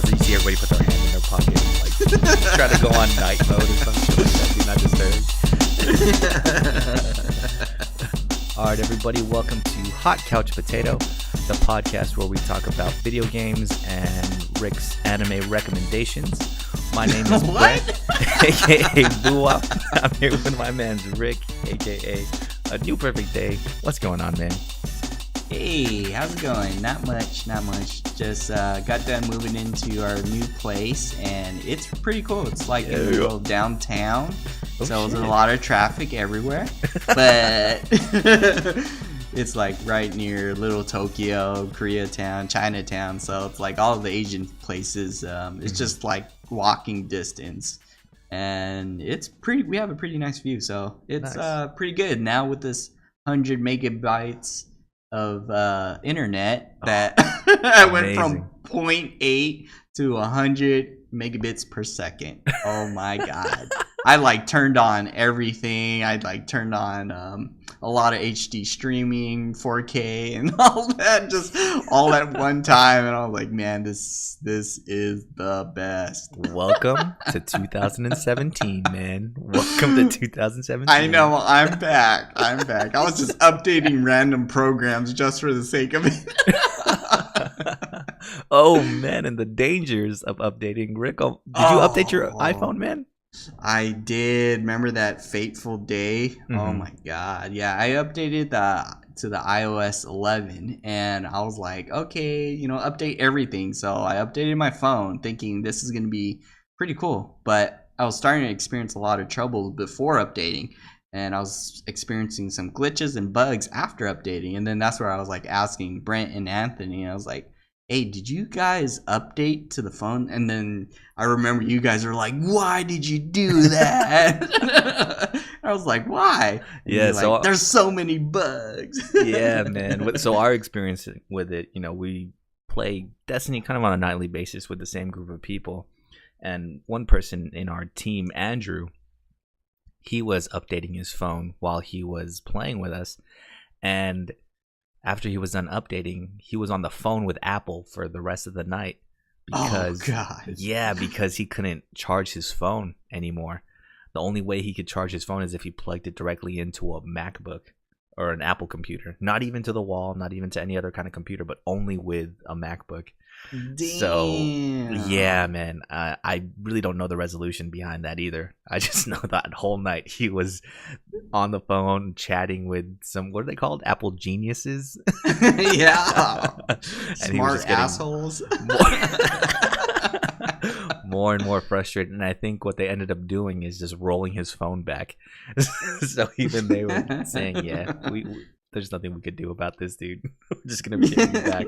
something. You see everybody put their hand in their pocket and like try to go on night mode or something like that. Do not disturb. All right, everybody, welcome to Hot Couch Potato, the podcast where we talk about video games and Rick's anime recommendations. My name is Brett, aka Boo-Wop. I'm here with my man Rick, aka A New Perfect Day. What's going on, man? Hey, how's it going? Not much. Just got done moving into our new place, and it's pretty cool. It's like in the middle of downtown, so there's a lot of traffic everywhere. But it's like right near Little Tokyo, Koreatown, Chinatown. So it's like all of the Asian places. It's just like walking distance, and it's pretty. We have a pretty nice view, so it's pretty good now with this 100 megabytes of internet that I went from 0.8 to 100 megabits per second. Oh my god. I like turned on everything. I like turned on a lot of HD streaming, 4K and all that, just all at one time, and I was like, man, this is the best. Welcome to 2017, man. Welcome to 2017. I know, I'm back. I was just updating random programs just for the sake of it. Oh man, and the dangers of updating. Rick, did you update your iPhone, man? I did. Remember that fateful day? Mm-hmm. Oh my god. Yeah, I updated to the iOS 11, and I was like, okay, update everything. So I updated my phone thinking this is going to be pretty cool, but I was starting to experience a lot of trouble before updating, and I was experiencing some glitches and bugs after updating. And then that's where I was like asking Brent and Anthony, and I was like, hey, did you guys update to the phone? And then I remember you guys were like, why did you do that? I was like, why? And yeah, so like, there's so many bugs. Yeah, man. So our experience with it, we play Destiny kind of on a nightly basis with the same group of people. And one person in our team, Andrew, he was updating his phone while he was playing with us. And after he was done updating, he was on the phone with Apple for the rest of the night because because he couldn't charge his phone anymore. The only way he could charge his phone is if he plugged it directly into a MacBook or an Apple computer. Not even to the wall, not even to any other kind of computer, but only with a MacBook. Damn. So yeah, man, I really don't know the resolution behind that either. I just know that whole night he was on the phone chatting with some, what are they called, Apple geniuses? Yeah. And smart assholes. More and more frustrated, and I think what they ended up doing is just rolling his phone back. So even they were saying, yeah, we there's nothing we could do about this, dude. We're just gonna be getting you back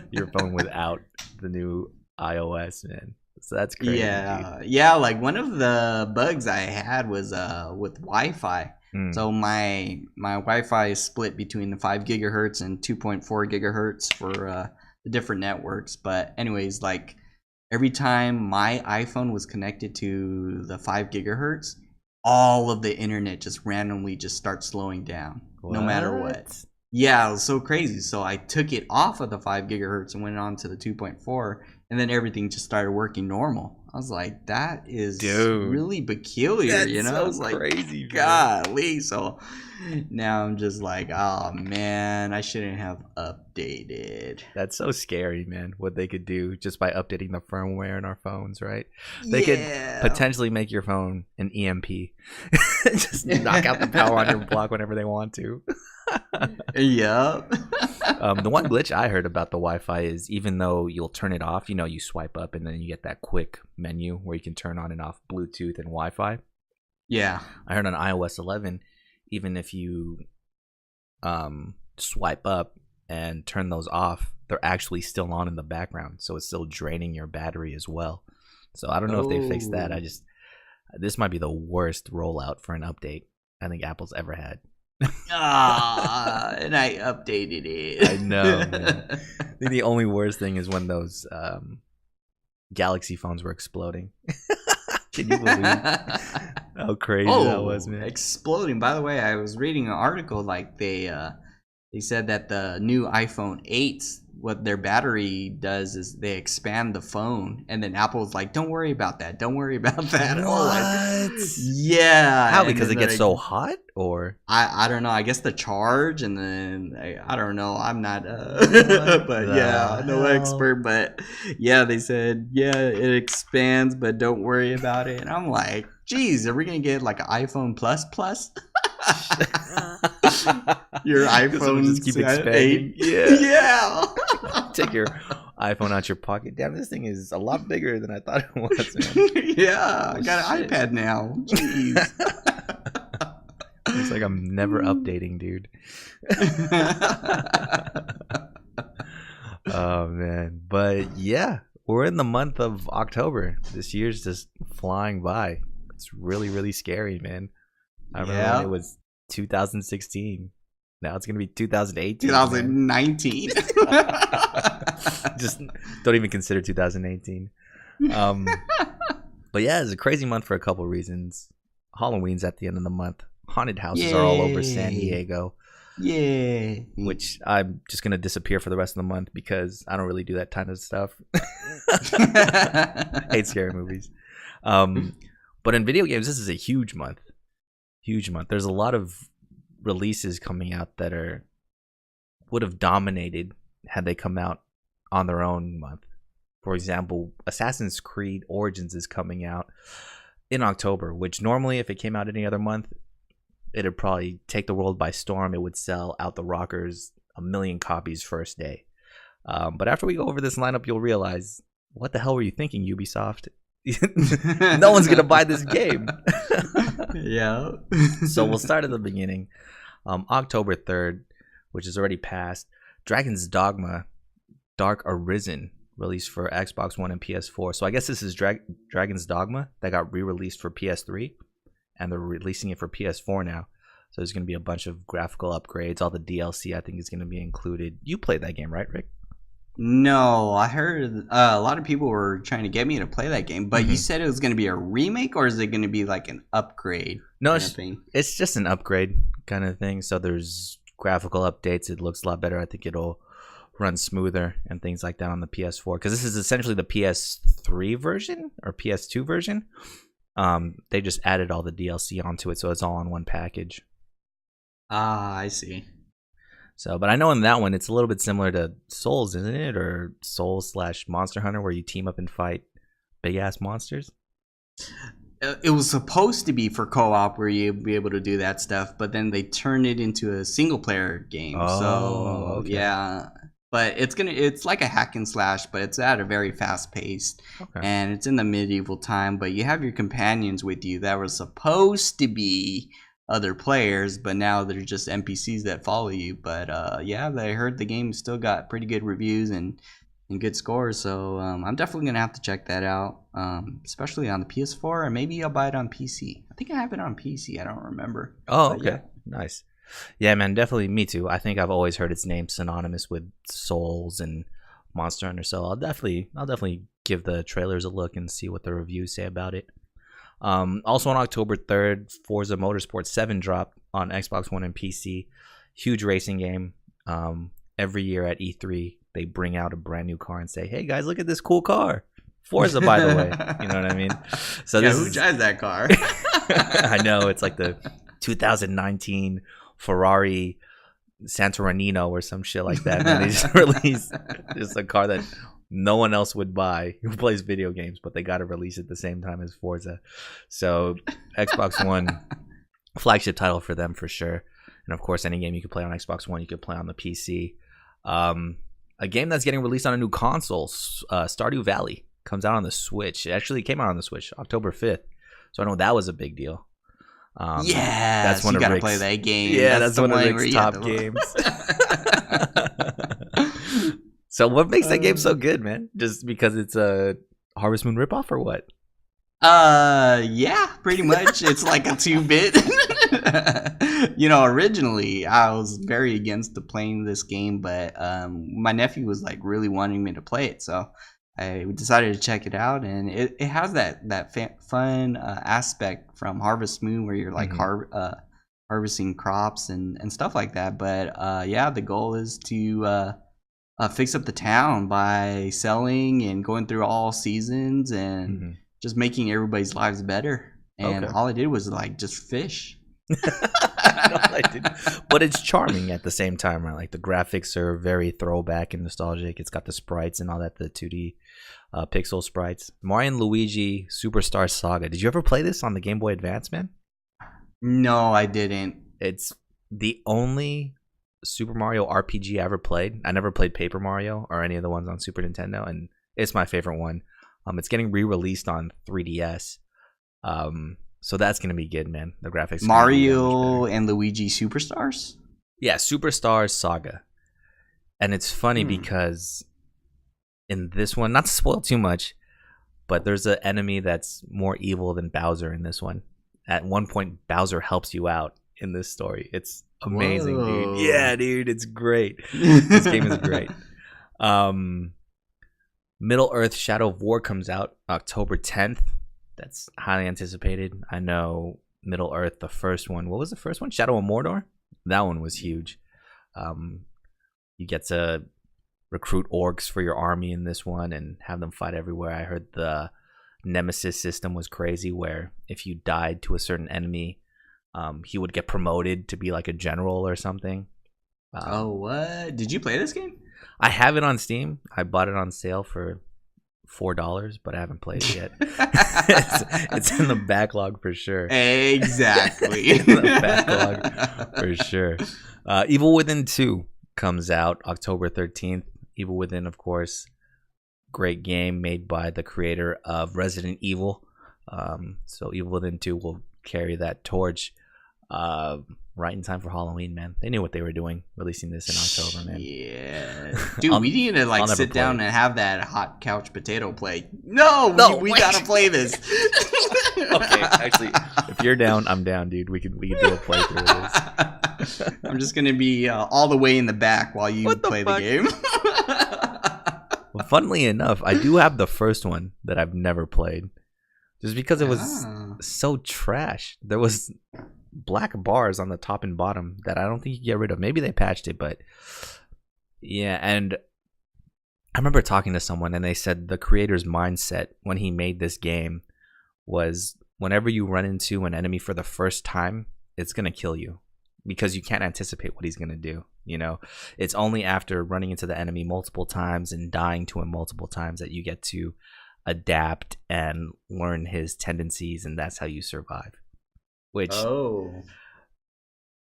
your phone without the new iOS, man. So that's crazy. Yeah, like one of the bugs I had was with Wi-Fi. So my Wi-Fi is split between the 5 gigahertz and 2.4 gigahertz for the different networks. But anyways, like every time my iPhone was connected to the 5 gigahertz, all of the internet just randomly just starts slowing down. No matter what. Yeah, it was so crazy. So I took it off of the 5 gigahertz and went on to the 2.4, and then everything just started working normal. I was like, that is really peculiar, That's I was like, crazy, golly. So now I'm just like, oh man, I shouldn't have updated. That's so scary, man, what they could do just by updating the firmware in our phones, right? They could potentially make your phone an EMP. Just knock out the power on your block whenever they want to. Yep. The one glitch I heard about the Wi-Fi is even though you'll turn it off, you swipe up and then you get that quick menu where you can turn on and off Bluetooth and Wi-Fi. Yeah. I heard on iOS 11, even if you swipe up and turn those off, they're actually still on in the background, so it's still draining your battery as well. So I don't know if they fixed that. This might be the worst rollout for an update I think Apple's ever had. And I updated it. I know, man. I think the only worst thing is when those Galaxy phones were exploding. Can you believe how crazy that was, man? Exploding. By the way, I was reading an article like they said that the new iPhone 8s, what their battery does is they expand the phone, and then Apple's like, "Don't worry about that. Don't worry about that." What? Yeah. How? Because it gets so hot, or I don't know. I guess the charge, and then I don't know. I'm not, but yeah, no expert. But yeah, they said it expands, but don't worry about it. And I'm like, geez, are we gonna get like an iPhone Plus Plus? Your iPhone just keep expanding. 8. Yeah. Take your iPhone out your pocket. Damn, this thing is a lot bigger than I thought it was, man. Yeah, I got an iPad now. Jeez. It's like I'm never updating, dude. Oh man, but yeah, we're in the month of October. This year's just flying by. It's really, really scary, man. I remember when it was 2016. Now it's gonna be 2018. 2019. Just don't even consider 2018. But yeah, it's a crazy month for a couple reasons. Halloween's at the end of the month. Haunted houses are all over San Diego. Yeah. Which I'm just gonna disappear for the rest of the month because I don't really do that kind of stuff. Hate scary movies. But in video games, this is a huge month. Huge month. There's a lot of releases coming out that would have dominated had they come out on their own month. For example, Assassin's Creed Origins is coming out in October, which normally if it came out any other month, it'd probably take the world by storm. It would sell out the rockers 1 million copies first day. But after we go over this lineup, you'll realize, what the hell were you thinking, Ubisoft? No one's gonna buy this game. Yeah. So we'll start at the beginning. October 3rd, which is already passed. Dragon's Dogma Dark Arisen released for Xbox One and PS4. So I guess this is Dragon's Dogma that got re-released for PS3, and they're releasing it for PS4 now. So there's going to be a bunch of graphical upgrades. All the DLC I think is going to be included. You played that game, right, Rick? No, I heard a lot of people were trying to get me to play that game, but you said it was going to be a remake, or is it going to be like an upgrade? No, it's just an upgrade kind of thing. So there's graphical updates. It looks a lot better. I think it'll run smoother and things like that on the PS4, because this is essentially the PS3 version or PS2 version. They just added all the DLC onto it, so it's all in one package. Ah, I see. So, but I know in that one, it's a little bit similar to Souls, isn't it? Or Souls/Monster Hunter, where you team up and fight big-ass monsters? It was supposed to be for co-op where you'd be able to do that stuff, but then they turned it into a single-player game. Okay. Yeah. But it's like a hack and slash, but it's at a very fast pace. Okay. And it's in the medieval time, but you have your companions with you that were supposed to be other players, but now they're just NPCs that follow you. But yeah, I heard the game still got pretty good reviews and good scores, so I'm definitely gonna have to check that out, especially on the PS4, and maybe I'll buy it on PC. I think I have it on PC. I don't remember. Oh, okay. Yeah. Nice. Yeah, man, definitely. Me too. I think I've always heard its name synonymous with Souls and Monster Hunter, so I'll definitely give the trailers a look and see what the reviews say about it. Also on October 3rd, Forza Motorsport 7 dropped on Xbox One and PC. Huge racing game. Every year at E3, they bring out a brand new car and say, "Hey guys, look at this cool car, Forza, by the way." You know what I mean? So yeah, who drives that car? I know, it's like the 2019 Ferrari Santorinino or some shit like that. And they just released just a car that no one else would buy who plays video games, but they got to release it at the same time as Forza. So Xbox One, flagship title for them for sure. And of course, any game you could play on Xbox One, you could play on the PC. A game that's getting released on a new console, Stardew Valley, comes out on the Switch. It actually came out on the Switch October 5th. So I know that was a big deal. Yeah, that's one you of gotta Rick's, play that game. Yeah, that's one of Rick's top games. So what makes that game so good, man? Just because it's a Harvest Moon ripoff, or what? Yeah, pretty much. It's like a 2-bit. Originally I was very against playing this game, but my nephew was like really wanting me to play it, so I decided to check it out, and it has that fun aspect from Harvest Moon, where you're like harvesting crops and stuff like that. But yeah, the goal is to fix up the town by selling and going through all seasons and just making everybody's lives better. And all I did was like just fish. I did. But it's charming at the same time, right? Like the graphics are very throwback and nostalgic. It's got the sprites and all that, the 2D pixel sprites. Mario and Luigi Superstar Saga. Did you ever play this on the Game Boy Advance, man? No, I didn't. It's the only Super Mario RPG I ever played. I never played Paper Mario or any of the ones on Super Nintendo, and it's my favorite one. It's getting re-released on 3DS. So that's gonna be good, man. The graphics. Mario and Luigi Superstars. Yeah, Superstars Saga. And it's funny because in this one, not to spoil too much, but there's an enemy that's more evil than Bowser in this one. At one point, Bowser helps you out in this story. It's amazing, dude. Yeah, dude, it's great. This game is great. Middle Earth Shadow of War comes out October 10th. That's highly anticipated. I know Middle Earth, the first one. What was the first one? Shadow of Mordor? That one was huge. You get to recruit orcs for your army in this one and have them fight everywhere. I heard the Nemesis system was crazy, where if you died to a certain enemy, he would get promoted to be like a general or something. What? Did you play this game? I have it on Steam. I bought it on sale for $4, but I haven't played it yet. it's in the backlog for sure. Exactly. In the backlog for sure. Evil Within 2 comes out October 13th. Evil Within, of course, great game made by the creator of Resident Evil. So Evil Within 2 will carry that torch right in time for Halloween, man. They knew what they were doing, releasing this in October, man. Yeah. Dude, we need to like sit down and have that hot couch potato play. No, we gotta play this. Okay, actually, if you're down, I'm down, dude. We can do a playthrough of this. I'm just gonna be all the way in the back while you play the game. Well, funnily enough, I do have the first one that I've never played, just because it was so trash. There was black bars on the top and bottom that I don't think you get rid of. Maybe they patched it, but yeah. And I remember talking to someone and they said the creator's mindset when he made this game was whenever you run into an enemy for the first time, it's gonna kill you because you can't anticipate what he's gonna do. You know, it's only after running into the enemy multiple times and dying to him multiple times that you get to adapt and learn his tendencies, and that's how you survive. Which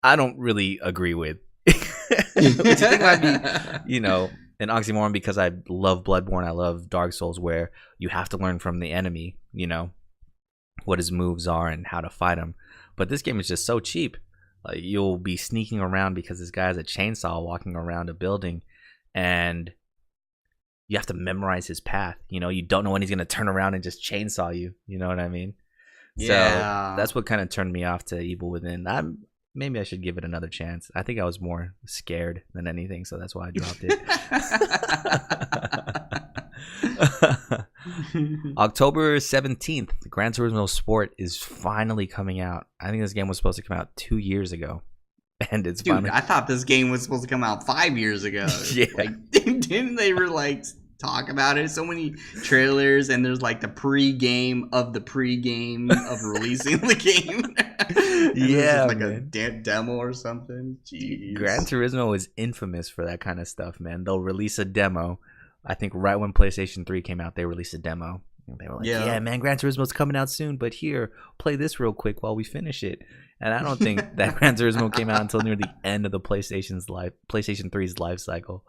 I don't really agree with. Which I think might be, you know, an oxymoron, because I love Bloodborne, I love Dark Souls, where you have to learn from the enemy, you know, what his moves are and how to fight him. But this game is just so cheap. Like, you'll be sneaking around because this guy has a chainsaw walking around a building, and you have to memorize his path. You know, you don't know when he's going to turn around and just chainsaw you. You know what I mean? Yeah. So that's what kind of turned me off to Evil Within. Maybe I should give it another chance. I think I was more scared than anything, so that's why I dropped it. October 17th, Gran Turismo Sport is finally coming out. I think this game was supposed to come out 2 years ago. And it's finally... I thought this game was supposed to come out 5 years ago. Yeah. Like, didn't they talk about it? So many trailers, and there's like the pre-game of the pre-game of releasing the game. Yeah, like a demo or something. Jeez. Gran Turismo is infamous for that kind of stuff, man. They'll release a demo. I think right when PlayStation 3 came out, they released a demo. And they were like, yeah, man, Gran Turismo's coming out soon, but here, play this real quick while we finish it. And I don't think that Gran Turismo came out until near the end of the PlayStation 3's life cycle.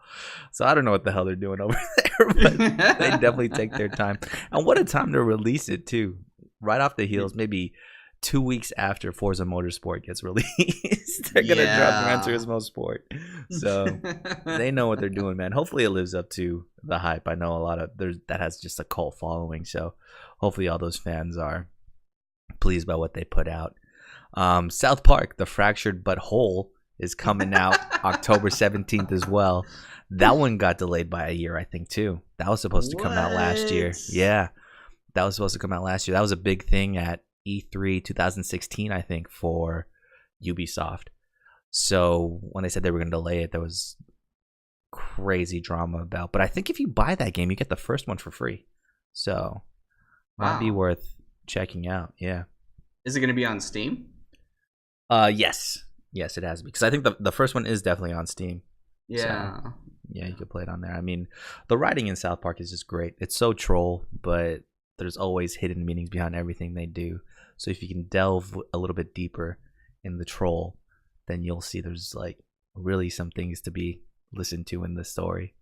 So I don't know what the hell they're doing over there, but they definitely take their time. And what a time to release it, too. Right off the heels, maybe 2 weeks after Forza Motorsport gets released. They're going to drop Gran Turismo Sport. So they know what they're doing, man. Hopefully it lives up to the hype. I know a lot of that has just a cult following. So hopefully all those fans are pleased by what they put out. South Park, The Fractured But Whole, is coming out October 17th as well. That one got delayed by a year, I think, too. That was supposed to come out last year. Yeah, that was supposed to come out last year. That was a big thing at E3 2016, I think, for Ubisoft. So when they said they were going to delay it, there was crazy drama about. But I think if you buy that game, you get the first one for free. So might be Wow. worth checking out. Yeah. Is it going to be on Steam? Yes. Yes, it has because I think the first one is definitely on Steam. Yeah. So, yeah, you could play it on there. I mean, the writing in South Park is just great. It's so troll, but there's always hidden meanings behind everything they do. So if you can delve a little bit deeper in the troll, then you'll see there's like really some things to be listened to in the story.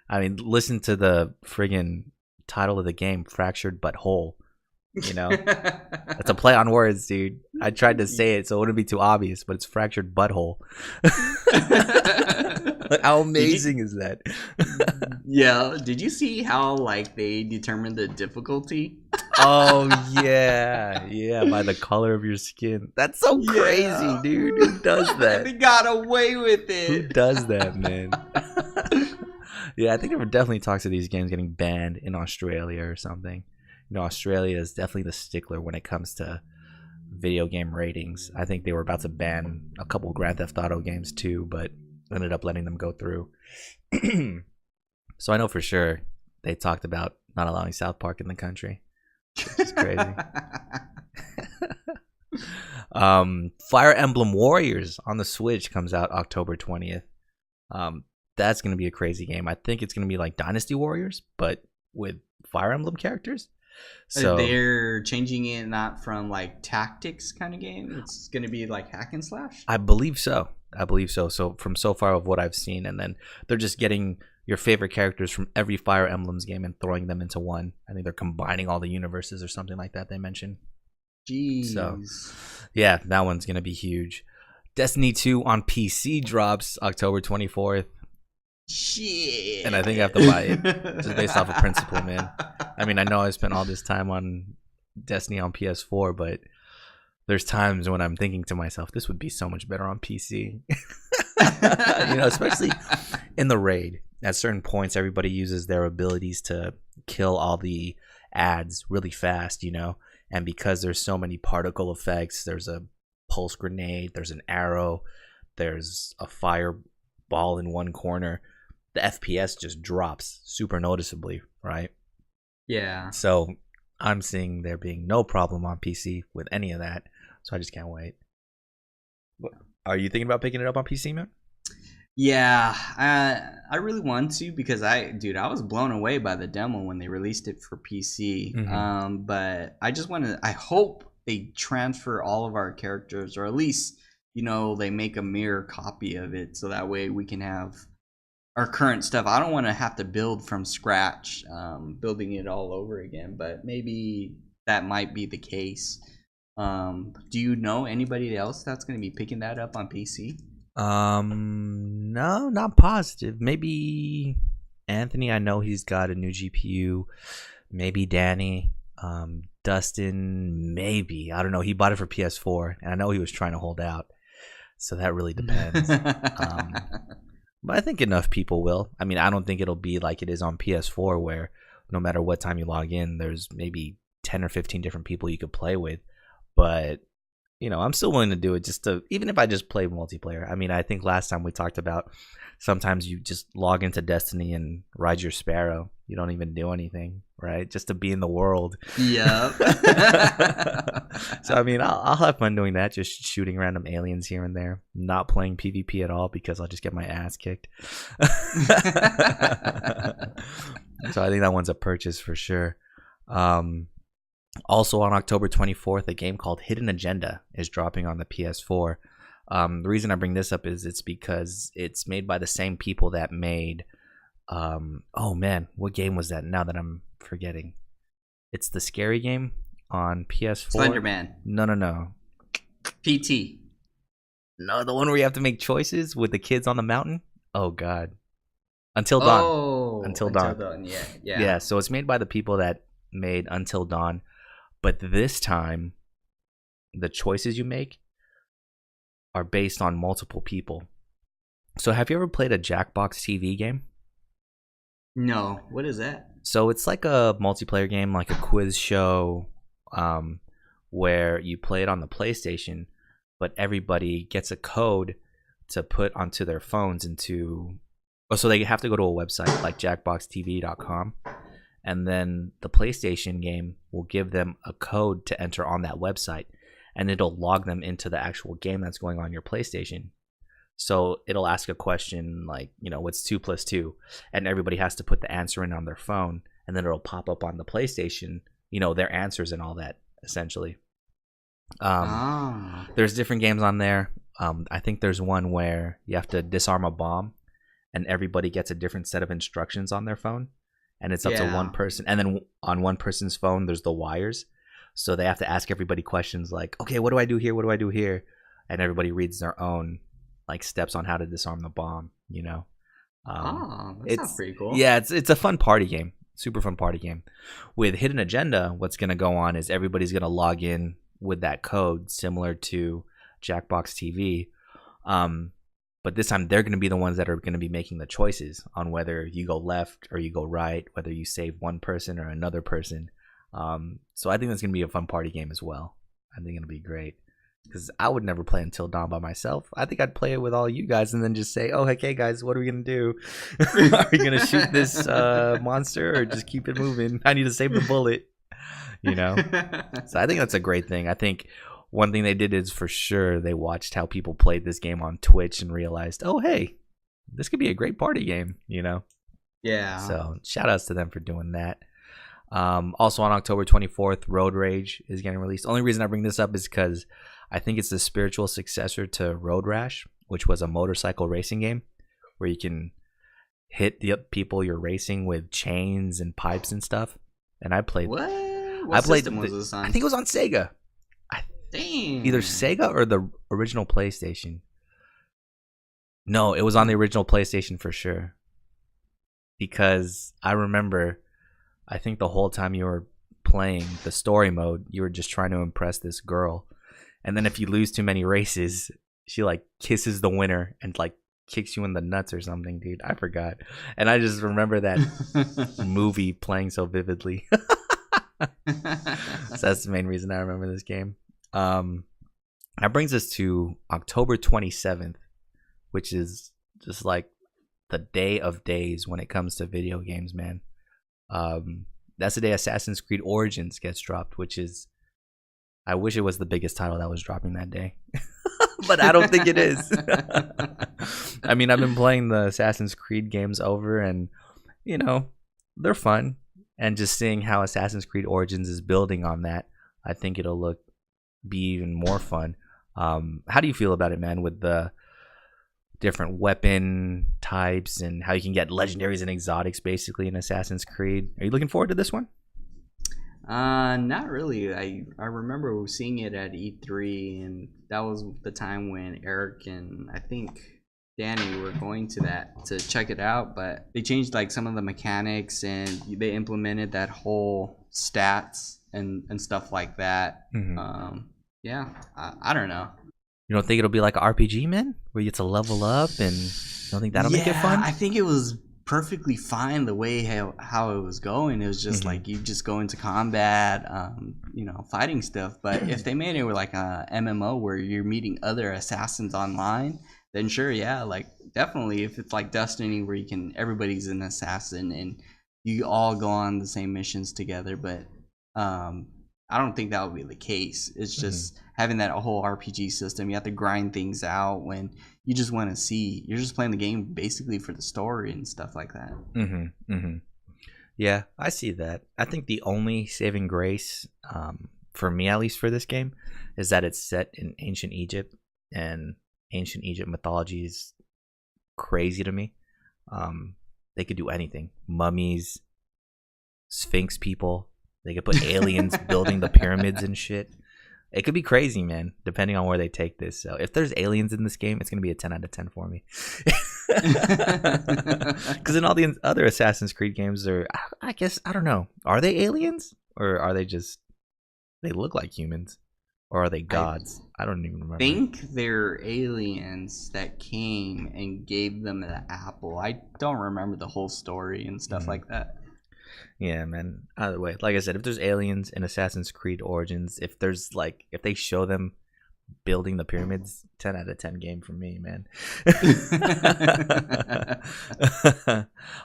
I mean, listen to the friggin' title of the game, Fractured But Whole. You know, it's a play on words, dude. I tried to say it so it wouldn't be too obvious, but it's Fractured Butthole. Like, how amazing is that? Yeah. Did you see how like they determined the difficulty? Oh yeah, by the color of your skin. That's so crazy, Yeah. dude. Who does They that? got away with it. Who does that, man? Yeah, I think there were definitely talks of these games getting banned in Australia or something. You know, Australia is definitely the stickler when it comes to video game ratings. I think they were about to ban a couple Grand Theft Auto games too, but ended up letting them go through. So I know for sure they talked about not allowing South Park in the country, which is crazy. Fire Emblem Warriors on the Switch comes out October 20th. That's going to be a crazy game. I think it's going to be like Dynasty Warriors, but with Fire Emblem characters. So they're changing it not from like tactics kind of game. It's going to be like hack and slash. I believe so. So from so far of what I've seen, and then they're just getting your favorite characters from every Fire Emblems game and throwing them into one. I think they're combining all the universes or something like that they mentioned. Jeez. So yeah, that one's going to be huge. Destiny 2 on PC drops October 24th. Shit. And I think I have to buy it just based off of principle, man. I mean, I know I spent all this time on Destiny on PS4, but there's times when I'm thinking to myself, this would be so much better on PC. You know, especially in the raid. At certain points, everybody uses their abilities to kill all the ads really fast, you know? And because there's so many particle effects, there's a pulse grenade, there's an arrow, there's a fireball in one corner, the FPS just drops super noticeably, right? Yeah. So I'm seeing there being no problem on PC with any of that. So I just can't wait. Are you thinking about picking it up on PC, man? Yeah, I really want to because I was blown away by the demo when they released it for PC. Mhm. But I just want to. I hope they transfer all of our characters, or at least they make a mirror copy of it, so that way we can have our current stuff. I don't want to have to build from scratch, building it all over again. But maybe that might be the case. Do you know anybody else that's going to be picking that up on PC? No, not positive. Maybe Anthony. I know he's got a new GPU. Maybe Danny. Dustin. Maybe, I don't know. He bought it for PS4, and I know he was trying to hold out. So that really depends. But I think enough people will. I mean, I don't think it'll be like it is on PS4, where no matter what time you log in, there's maybe 10 or 15 different people you could play with. But I'm still willing to do it just to, even if I just play multiplayer. I mean, I think last time we talked about sometimes you just log into Destiny and ride your Sparrow. You don't even do anything, right? Just to be in the world. Yep. So, I mean, I'll have fun doing that, just shooting random aliens here and there, not playing PvP at all because I'll just get my ass kicked. So I think that one's a purchase for sure. Also on October 24th, a game called Hidden Agenda is dropping on the PS4. The reason I bring this up is it's because it's made by the same people that made oh man, what game was that? Now that I'm forgetting. It's the scary game on PS4. Slenderman. No. PT. No, the one where you have to make choices with the kids on the mountain. Oh god. Until Dawn. Oh, Until Dawn. Yeah. Yeah, so it's made by the people that made Until Dawn. But this time, the choices you make are based on multiple people. So have you ever played a Jackbox TV game? No. What is that? So it's like a multiplayer game, like a quiz show, where you play it on the PlayStation, but everybody gets a code to put onto their phones into Oh, so they have to go to a website like jackboxtv.com, and then the PlayStation game will give them a code to enter on that website, and it'll log them into the actual game that's going on your PlayStation. So it'll ask a question like, what's 2 plus 2? And everybody has to put the answer in on their phone, and then it'll pop up on the PlayStation, their answers and all that, essentially. There's different games on there. I think there's one where you have to disarm a bomb, and everybody gets a different set of instructions on their phone, and it's up to one person. And then on one person's phone, there's the wires. So they have to ask everybody questions like, okay, what do I do here? What do I do here? And everybody reads their own like steps on how to disarm the bomb, that sounds pretty cool. Yeah, it's a fun party game. Super fun party game. With Hidden Agenda, what's going to go on is everybody's going to log in with that code similar to Jackbox TV. But this time they're going to be the ones that are going to be making the choices on whether you go left or you go right, whether you save one person or another person. So I think that's going to be a fun party game as well. I think it'll be great. Because I would never play Until Dawn by myself. I think I'd play it with all you guys and then just say, oh, okay, guys, what are we going to do? Are we going to shoot this monster or just keep it moving? I need to save the bullet, So I think that's a great thing. I think one thing they did is for sure they watched how people played this game on Twitch and realized, oh, hey, this could be a great party game, Yeah. So shout outs to them for doing that. Also on October 24th, Road Rage is getting released. The only reason I bring this up is because I think it's the spiritual successor to Road Rash, which was a motorcycle racing game where you can hit the people you're racing with chains and pipes and stuff. And I played. What? I played. System was this on? I think it was on Sega. Dang. Either Sega or the original PlayStation. No, it was on the original PlayStation for sure. Because I remember, I think the whole time you were playing the story mode, you were just trying to impress this girl. And then if you lose too many races, she like kisses the winner and like kicks you in the nuts or something, dude. I forgot. And I just remember that movie playing so vividly. So that's the main reason I remember this game. That brings us to October 27th, which is just like the day of days when it comes to video games, man. That's the day Assassin's Creed Origins gets dropped, which is, I wish it was the biggest title that was dropping that day. But I don't think it is. I mean, I've been playing the Assassin's Creed games over and, they're fun. And just seeing how Assassin's Creed Origins is building on that, I think it'll be even more fun. How do you feel about it, man, with the different weapon types and how you can get legendaries and exotics basically in Assassin's Creed? Are you looking forward to this one? Not really. I remember seeing it at E3, and that was the time when Eric and I think Danny were going to check it out, but they changed like some of the mechanics and they implemented that whole stats and stuff like that. Mm-hmm. Yeah, I don't know. You don't think it'll be like an RPG, man, where you get to level up, and you don't think that'll make it fun? I think it was perfectly fine the way how it was going. It was just like you just go into combat, fighting stuff. But if they made it with like a MMO where you're meeting other assassins online, then sure, yeah, like definitely. If it's like Destiny where everybody's an assassin and you all go on the same missions together, but I don't think that would be the case. It's just having that whole RPG system. You have to grind things out when you just want to see. You're just playing the game basically for the story and stuff like that. Yeah, I see that. I think the only saving grace, for me at least for this game, is that it's set in ancient Egypt, and ancient Egypt mythology is crazy to me. They could do anything. Mummies, Sphinx people. They could put aliens building the pyramids and shit. It could be crazy, man, depending on where they take this. So if there's aliens in this game, it's going to be a 10 out of 10 for me. Because in all the other Assassin's Creed games, I guess, I don't know. Are they aliens? Or are they just, they look like humans? Or are they gods? I don't even remember. I think they're aliens that came and gave them the apple. I don't remember the whole story and stuff like that. Yeah, man. Either way, like I said, if there's aliens in Assassin's Creed Origins, if they show them building the pyramids. 10 out of 10 game for me, man.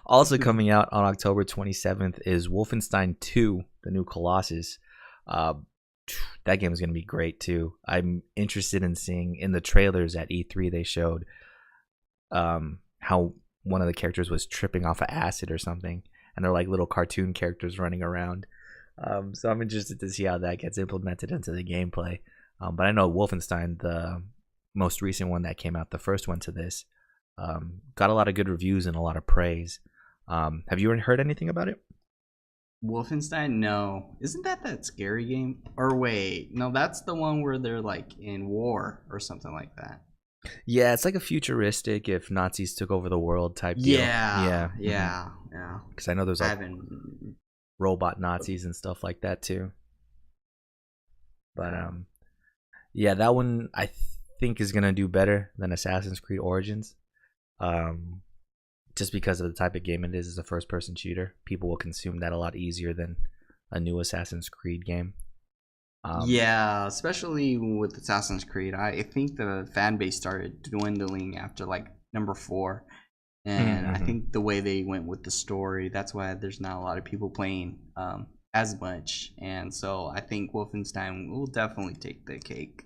Also coming out on October 27th is Wolfenstein 2, the new Colossus. That game is going to be great too. I'm interested in seeing in the trailers at E3 they showed how one of the characters was tripping off of acid or something, and they're like little cartoon characters running around. So I'm interested to see how that gets implemented into the gameplay. But I know Wolfenstein, the most recent one that came out, the first one to this, got a lot of good reviews and a lot of praise. Have you heard anything about it? Wolfenstein? No. Isn't that scary game? Or wait, no, that's the one where they're like in war or something like that. Yeah, it's like a futuristic if Nazis took over the world type deal. Yeah. Because I know there's like robot Nazis and stuff like that too. But yeah, that one I think is gonna do better than Assassin's Creed Origins. Just because of the type of game it is a first-person shooter, people will consume that a lot easier than a new Assassin's Creed game. Yeah, especially with Assassin's Creed. I think the fan base started dwindling after like number 4. And I think the way they went with the story, that's why there's not a lot of people playing as much. And so I think Wolfenstein will definitely take the cake.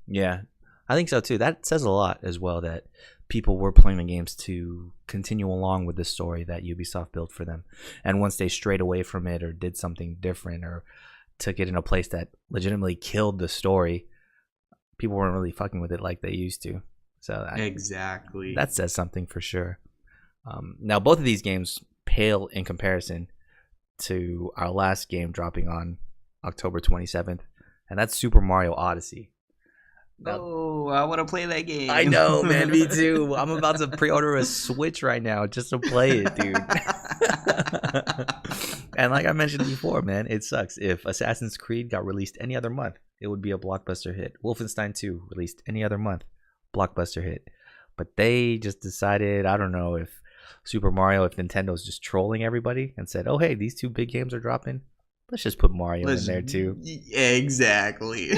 Yeah, I think so too. That says a lot as well, that people were playing the games to continue along with the story that Ubisoft built for them. And once they strayed away from it or did something different or took it in a place that legitimately killed the story, people weren't really fucking with it like they used to. So exactly, that says something for sure. Now both of these games pale in comparison to our last game dropping on October 27th, and that's Super Mario Odyssey. Now, I want to play that game. I know, man. Me too. I'm about to pre-order a Switch right now just to play it, dude. And like I mentioned before, man, it sucks. If Assassin's Creed got released any other month, it would be a blockbuster hit. Wolfenstein 2 released any other month, blockbuster hit. But they just decided, I don't know if Super Mario, if Nintendo's just trolling everybody and said, oh, hey, these two big games are dropping. Let's just put Mario in there too. Exactly.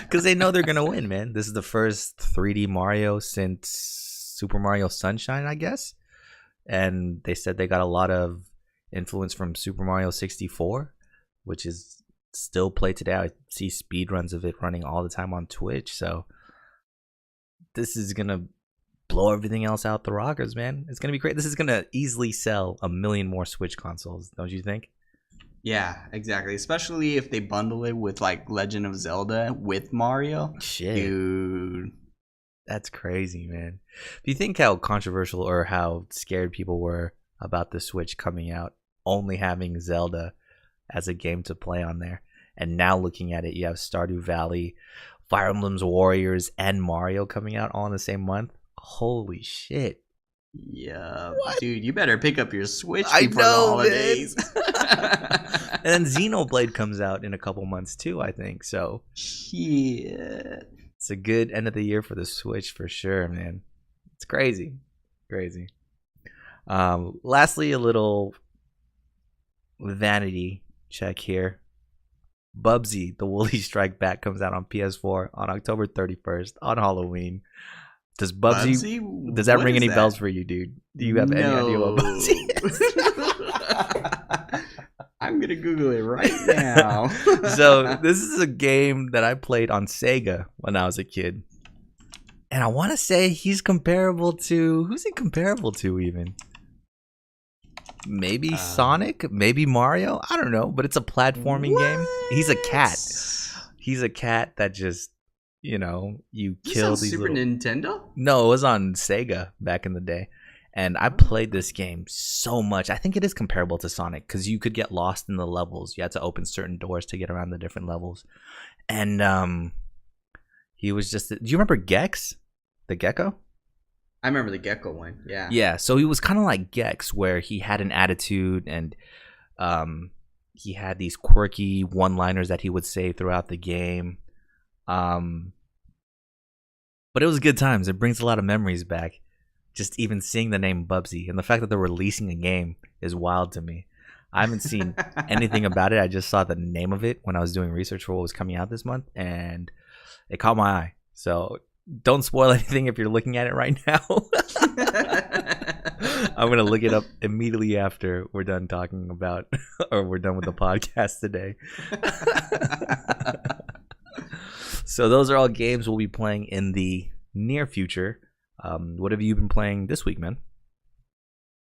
Because they know they're going to win, man. This is the first 3D Mario since Super Mario Sunshine, I guess. And they said they got a lot of influence from Super Mario 64, which is still played today. I see speedruns of it running all the time on Twitch. So this is going to blow everything else out the rockers, man. It's going to be great. This is going to easily sell 1 million more Switch consoles, don't you think? Yeah, exactly. Especially if they bundle it with like Legend of Zelda with Mario. Shit. Dude. That's crazy, man. Do you think how controversial or how scared people were about the Switch coming out, only having Zelda as a game to play on there? And now looking at it, you have Stardew Valley, Fire Emblem's Warriors, and Mario coming out all in the same month. Holy shit. Yeah, what? Dude, you better pick up your Switch before the holidays. And then Xenoblade comes out in a couple months too, I think. So shit. It's a good end of the year for the Switch for sure, man. It's crazy. Crazy. Lastly, a little vanity check here. Bubsy, the Woolly Strike Back comes out on PS4 on October 31st on Halloween. Does Bubsy does that ring any bells for you, dude? Do you have any idea what Bubsy is? I'm gonna Google it right now. So this is a game that I played on Sega when I was a kid, and I want to say he's comparable to, who's he comparable to even? Maybe Sonic, maybe Mario. I don't know, but it's a platforming game. He's a cat. He's a cat that just, you know, you kill these Super Nintendo? No, it was on Sega back in the day. And I played this game so much. I think it is comparable to Sonic because you could get lost in the levels. You had to open certain doors to get around the different levels. And he was just... Do you remember Gex? The gecko? I remember the gecko one, yeah. Yeah, so he was kind of like Gex, where he had an attitude and he had these quirky one-liners that he would say throughout the game. But it was good times. It brings a lot of memories back. Just even seeing the name Bubsy and the fact that they're releasing a game is wild to me. I haven't seen anything about it. I just saw the name of it when I was doing research for what was coming out this month, and it caught my eye. So don't spoil anything if you're looking at it right now. I'm gonna look it up immediately after we're done talking about, or we're done with the podcast today. So those are all games we'll be playing in the near future. What have you been playing this week, man?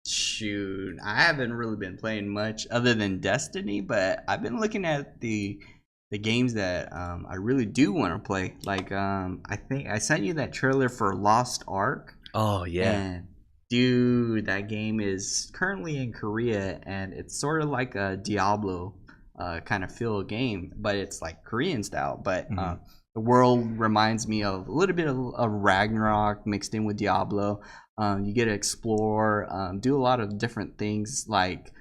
Shoot, I haven't really been playing much other than Destiny, but I've been looking at the games that I really do want to play. Like I think I sent you that trailer for Lost Ark. Oh yeah. And dude, that game is currently in Korea, and it's sort of like a Diablo kind of feel game, but it's like Korean style. But the world reminds me of a little bit of Ragnarok mixed in with Diablo. You get to explore, do a lot of different things, like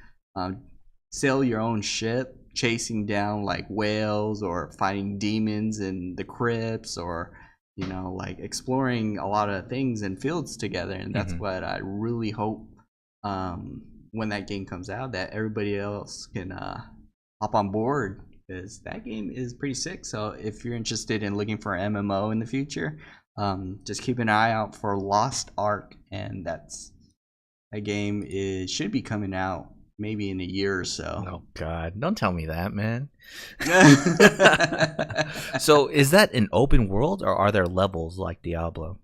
sail your own ship, chasing down like whales, or fighting demons in the crypts, or like exploring a lot of things and fields together. And that's what I really hope when that game comes out, that everybody else can hop on board, because that game is pretty sick. So if you're interested in looking for an MMO in the future, just keep an eye out for Lost Ark, and that game should be coming out maybe in a year or so. Oh God, don't tell me that, man. So is that an open world, or are there levels like Diablo?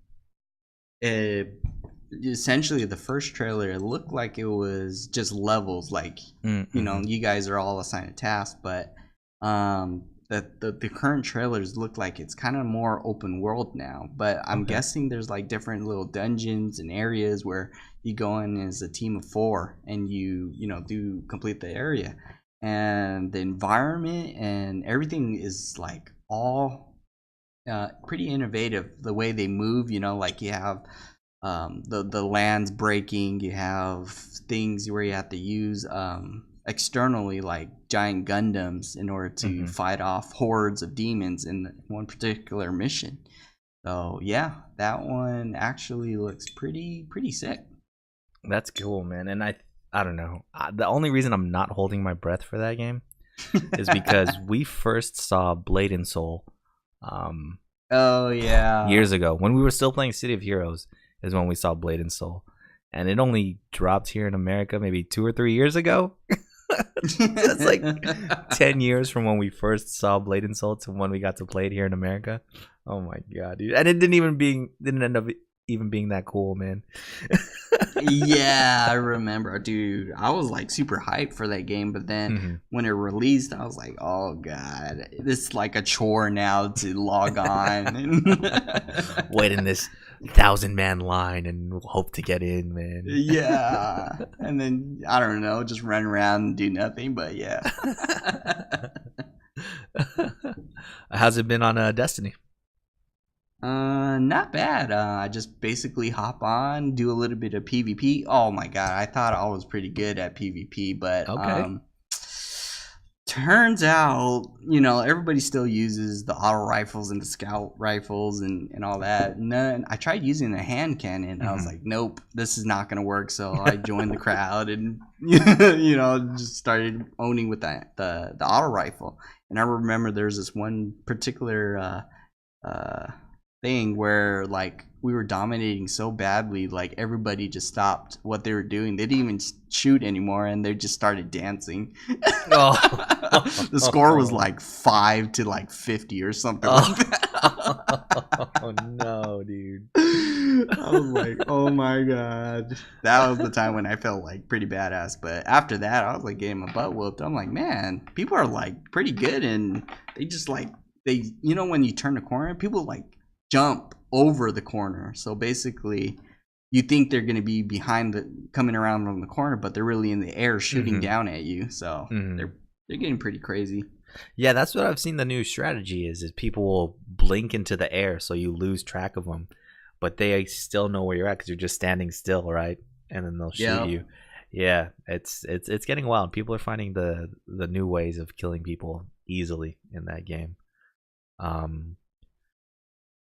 Essentially, the first trailer, it looked like it was just levels, like you guys are all assigned a task, but the current trailers look like it's kind of more open world now. But I'm guessing there's like different little dungeons and areas where you go in as a team of 4, and you do complete the area, and the environment and everything is like all pretty innovative. The way they move, like you have the lands breaking, you have things where you have to use externally, like giant Gundams, in order to fight off hordes of demons in one particular mission. So yeah, that one actually looks pretty sick. That's cool, man. And I don't know. The only reason I'm not holding my breath for that game is because we first saw Blade and Soul. Oh yeah. Years ago, when we were still playing City of Heroes, is when we saw Blade and Soul, and it only dropped here in America maybe 2 or 3 years ago. That's like 10 years from when we first saw Blade and Soul to when we got to play it here in America. Oh my God, dude! And it didn't end up even being that cool, man. Yeah, I remember, dude. I was like super hyped for that game, but then when it released, I was like, oh God, this is like a chore now to log on. Wait in this 1,000-man line and hope to get in, man. Yeah, and then I don't know, just run around and do nothing. But yeah. How's it been on Destiny? Not bad. I just basically hop on, do a little bit of PvP. Oh my God, I thought I was pretty good at PvP, but turns out, everybody still uses the auto rifles and the scout rifles and all that. I tried using a hand cannon. I was like, nope, this is not gonna work. So I joined the crowd and just started owning with the auto rifle. And I remember there's this one particular thing where like we were dominating so badly, like everybody just stopped what they were doing. They didn't even shoot anymore, and they just started dancing. The score was like 5-50 or something like that. Oh no, dude. I was like, oh my God. That was the time when I felt like pretty badass. But after that, I was like getting my butt whooped. I'm like, man, people are like pretty good, and they just like when you turn the corner, people like jump over the corner. So basically you think they're going to be coming around from the corner, but they're really in the air shooting down at you. So they're getting pretty crazy. Yeah, that's what I've seen. The new strategy is people will blink into the air, so you lose track of them, but they still know where you're at because you're just standing still, right? And then they'll shoot you. Yeah, it's getting wild. People are finding the new ways of killing people easily in that game.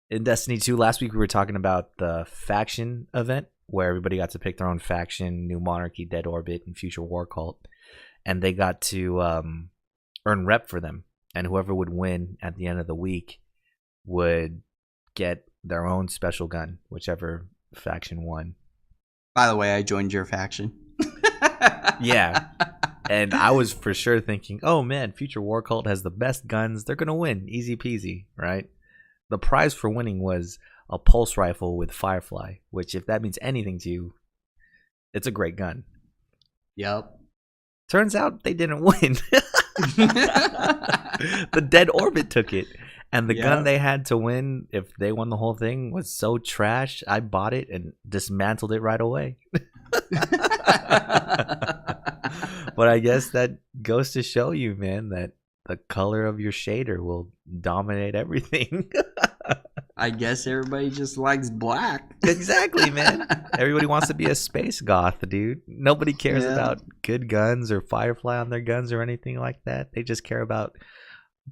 In Destiny 2, last week we were talking about the faction event where everybody got to pick their own faction, New Monarchy, Dead Orbit, and Future War Cult, and they got to earn rep for them, and whoever would win at the end of the week would get their own special gun, whichever faction won. By the way, I joined your faction. Yeah. And I was for sure thinking, oh man, Future War Cult has the best guns. They're going to win. Easy peasy, right? The prize for winning was a pulse rifle with Firefly, which, if that means anything to you, it's a great gun. Yep. Turns out they didn't win. The Dead Orbit took it. And the gun they had to win, if they won the whole thing, was so trash. I bought it and dismantled it right away. But I guess that goes to show you, man, that the color of your shader will dominate everything. I guess everybody just likes black. Exactly, man. Everybody wants to be a space goth, dude. Nobody cares about good guns or Firefly on their guns or anything like that. They just care about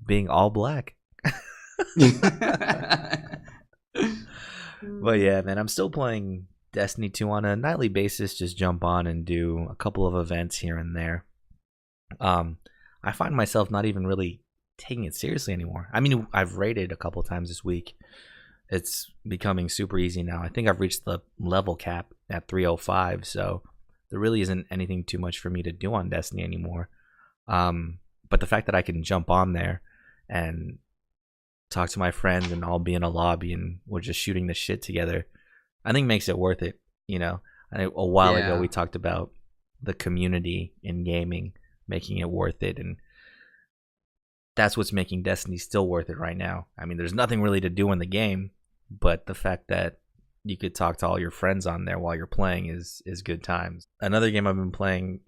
being all black. But yeah, man, I'm still playing Destiny 2 on a nightly basis. Just jump on and do a couple of events here and there. I find myself not even really taking it seriously anymore. I mean, I've raided a couple times this week. It's becoming super easy now. I think I've reached the level cap at 305, so there really isn't anything too much for me to do on Destiny anymore. But the fact that I can jump on there and talk to my friends and all be in a lobby and we're just shooting the shit together, I think makes it worth it. You know, a while ago we talked about the community in gaming making it worth it, and that's what's making Destiny still worth it right now. I mean, there's nothing really to do in the game, but the fact that you could talk to all your friends on there while you're playing is good times. Another game I've been playing,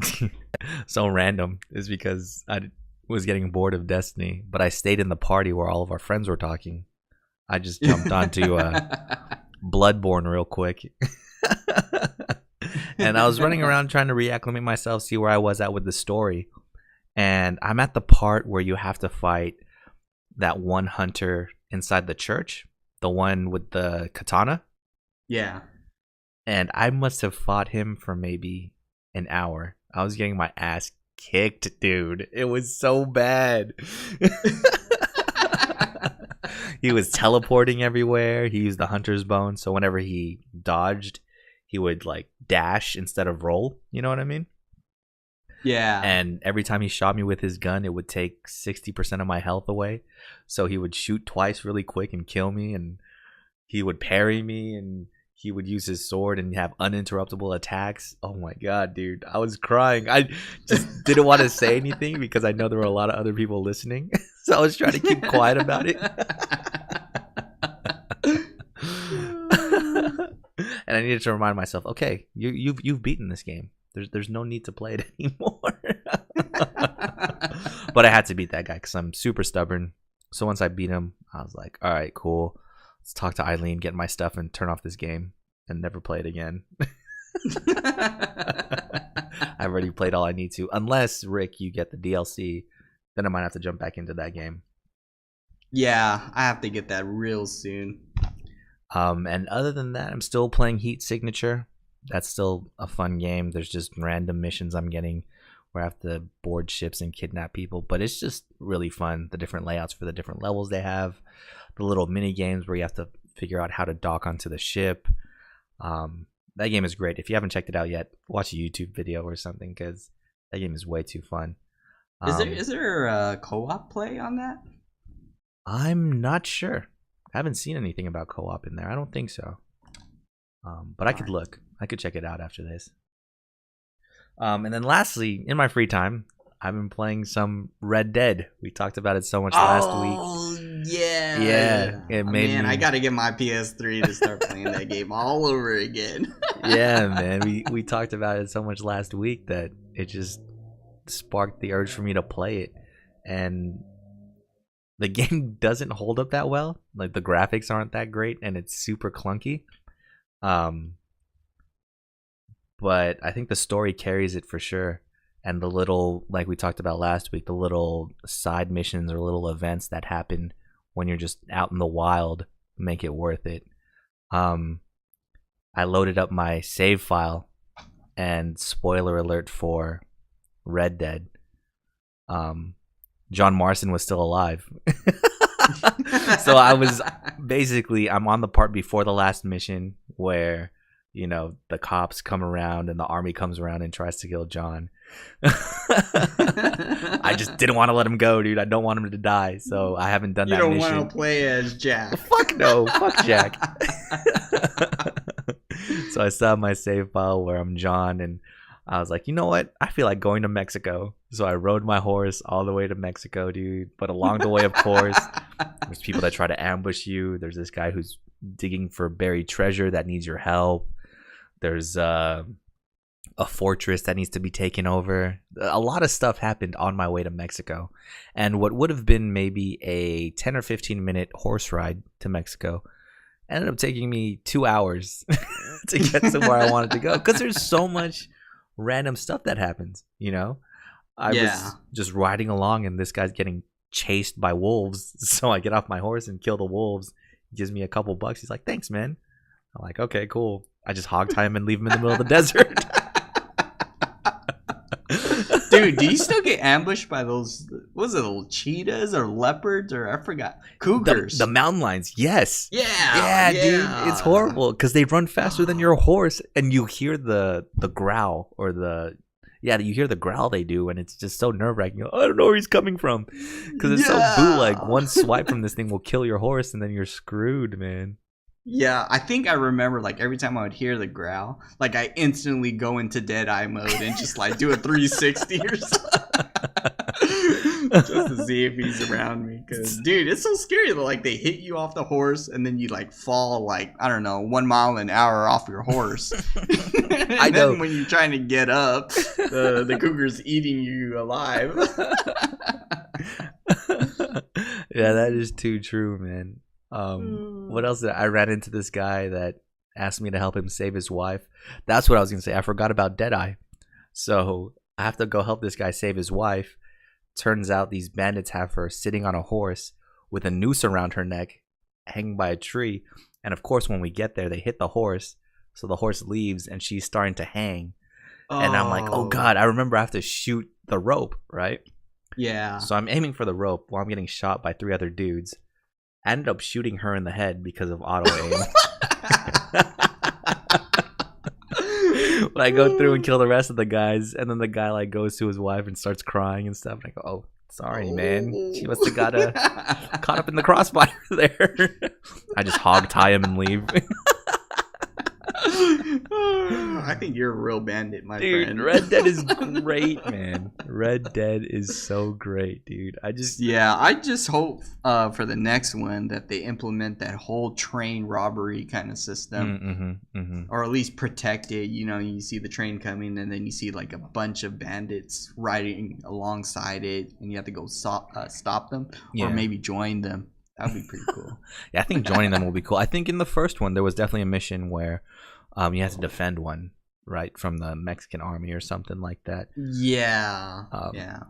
so random, is because I was getting bored of Destiny, but I stayed in the party where all of our friends were talking. I just jumped onto Bloodborne real quick. And I was running around trying to reacclimate myself, see where I was at with the story. And I'm at the part where you have to fight that one hunter inside the church, the one with the katana. Yeah. And I must have fought him for maybe an hour. I was getting my ass kicked, dude. It was so bad. He was teleporting everywhere. He used the hunter's bone, so whenever he dodged, he would like dash instead of roll. You know what I mean? Yeah. And every time he shot me with his gun, it would take 60% of my health away. So he would shoot twice really quick and kill me, and he would parry me, and he would use his sword and have uninterruptible attacks. Oh my god, dude. I was crying. I just didn't want to say anything because I know there were a lot of other people listening. So I was trying to keep quiet about it. And I needed to remind myself, okay, you've beaten this game. There's no need to play it anymore. But I had to beat that guy because I'm super stubborn. So once I beat him, I was like, all right, cool. Let's talk to Eileen, get my stuff, and turn off this game and never play it again. I've already played all I need to. Unless, Rick, you get the DLC, then I might have to jump back into that game. Yeah, I have to get that real soon. And other than that, I'm still playing Heat Signature. That's still a fun game. There's just random missions I'm getting where I have to board ships and kidnap people, but it's just really fun. The different layouts for the different levels they have, the little mini games where you have to figure out how to dock onto the ship. That game is great. If you haven't checked it out yet, watch a YouTube video or something because that game is way too fun. Is there a co-op play on that? I'm not sure. I haven't seen anything about co-op in there. I don't think so. But I could look. I could check it out after this. And then lastly, in my free time, I've been playing some Red Dead. We talked about it so much last week. Oh, yeah. Yeah. It made man, me... I got to get my PS3 to start playing that game all over again. Yeah, man. We talked about it so much last week that it just sparked the urge for me to play it. And the game doesn't hold up that well. Like, the graphics aren't that great, and it's super clunky. But I think the story carries it for sure. And the little, like we talked about last week, the little side missions or little events that happen when you're just out in the wild make it worth it. I loaded up my save file, and spoiler alert for Red Dead, John Marston was still alive. So I was basically, I'm on the part before the last mission where, you know, the cops come around and the army comes around and tries to kill John. I just didn't want to let him go, dude. I don't want him to die, so I haven't done You that don't mission. want to play as Jack. Fuck no, fuck Jack. So I still have my save file where I'm John, and I was like, you know what? I feel like going to Mexico. So I rode my horse all the way to Mexico, dude. But along the way, of course, there's people that try to ambush you. There's this guy who's digging for buried treasure that needs your help. There's a fortress that needs to be taken over. A lot of stuff happened on my way to Mexico. And what would have been maybe a 10 or 15 minute horse ride to Mexico ended up taking me 2 hours to get to where I wanted to go. Because there's so much random stuff that happens, you know? I was just riding along and this guy's getting chased by wolves. So I get off my horse and kill the wolves. He gives me a couple bucks. He's like, thanks, man. I'm like, okay, cool. I just hog tie him and leave him in the middle of the desert. Dude, do you still get ambushed by those, what was it, little cheetahs or leopards or I forgot? Cougars. The mountain lions, yes. Yeah, dude. It's horrible because they run faster than your horse and you hear the growl or you hear the growl they do, and it's just so nerve-wracking. I don't know where he's coming from because it's so bootleg. One swipe from this thing will kill your horse, and then you're screwed, man. Yeah, I think I remember, like, every time I would hear the growl, like, I instantly go into Deadeye mode and just, like, do a 360 or something. Just to see if he's around me. Because, dude, it's so scary that, like, they hit you off the horse and then you, like, fall, like, I don't know, 1 mile an hour off your horse. I know. Then when you're trying to get up, the cougar's eating you alive. Yeah, that is too true, man. What else? I ran into this guy that asked me to help him save his wife. That's what I was gonna say. I forgot about Deadeye. So I have to go help this guy save his wife. Turns out these bandits have her sitting on a horse with a noose around her neck, hanging by a tree. And of course, when we get there, they hit the horse. So the horse leaves and she's starting to hang. And I'm like, oh God, I remember I have to shoot the rope, right? Yeah. So I'm aiming for the rope while I'm getting shot by 3 other dudes. I ended up shooting her in the head because of auto aim. But I go through and kill the rest of the guys, and then the guy like goes to his wife and starts crying and stuff. And I go, "Oh, sorry, man. She must have got caught up in the crossfire there." I just hog tie him and leave. I think you're a real bandit, my dude, friend. Red Dead is great, man. Red Dead is so great, dude. I just hope for the next one that they implement that whole train robbery kind of system, or at least protect it. You know, you see the train coming, and then you see like a bunch of bandits riding alongside it, and you have to go stop them, or maybe join them. That'd be pretty cool. Yeah, I think joining them will be cool. I think in the first one there was definitely a mission where you had to defend one, right, from the Mexican army or something like that. Yeah.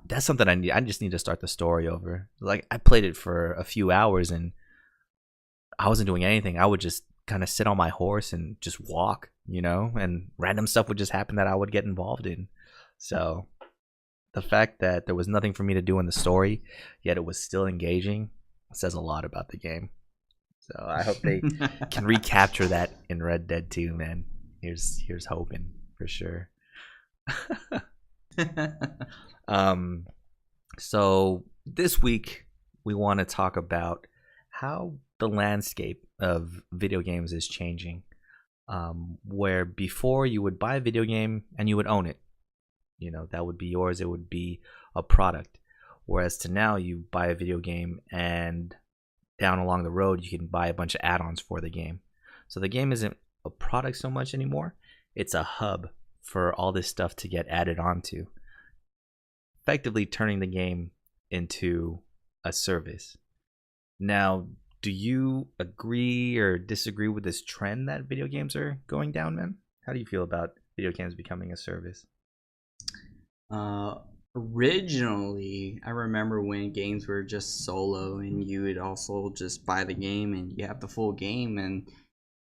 That's something I need. I just need to start the story over. Like, I played it for a few hours and I wasn't doing anything. I would just kind of sit on my horse and just walk, you know, and random stuff would just happen that I would get involved in. So the fact that there was nothing for me to do in the story, yet it was still engaging, says a lot about the game. So I hope they can recapture that in Red Dead 2, man. Here's hoping for sure. So this week we want to talk about how the landscape of video games is changing. Where before you would buy a video game and you would own it. You know, that would be yours. It would be a product. Whereas to now you buy a video game and down along the road you can buy a bunch of add-ons for the game. So the game isn't a product so much anymore. It's a hub for all this stuff to get added onto, effectively turning the game into a service. Now, do you agree or disagree with this trend that video games are going down, man? How do you feel about video games becoming a service? Originally, I remember when games were just solo and you would also just buy the game and you have the full game, and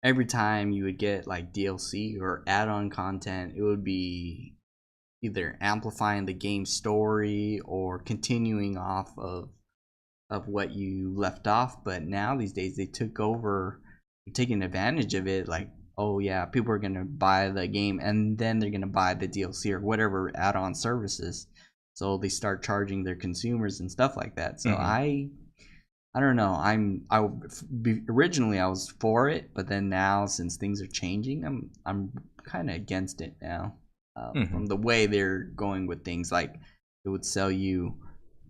every time you would get like DLC or add-on content, it would be either amplifying the game story or continuing off of of what you left off. But now these days they took over, taking advantage of it. Like, oh yeah, people are gonna buy the game and then they're gonna buy the DLC or whatever add-on services. So they start charging their consumers and stuff like that. So I don't know. Originally I was for it, but then now since things are changing, I'm kind of against it now. From the way they're going with things, like it would sell you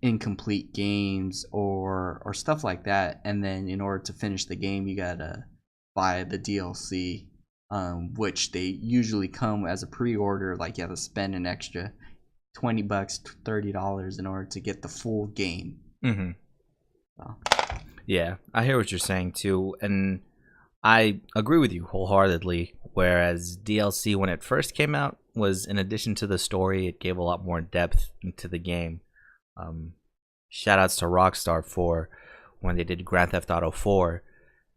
incomplete games or stuff like that, and then in order to finish the game, you gotta buy the DLC, which they usually come as a pre-order. Like you have to spend an extra $20, $30 in order to get the full game. So. Yeah, I hear what you're saying too, and I agree with you wholeheartedly. Whereas DLC, when it first came out, was in addition to the story, it gave a lot more depth into the game. Shout outs to Rockstar for when they did Grand Theft Auto 4,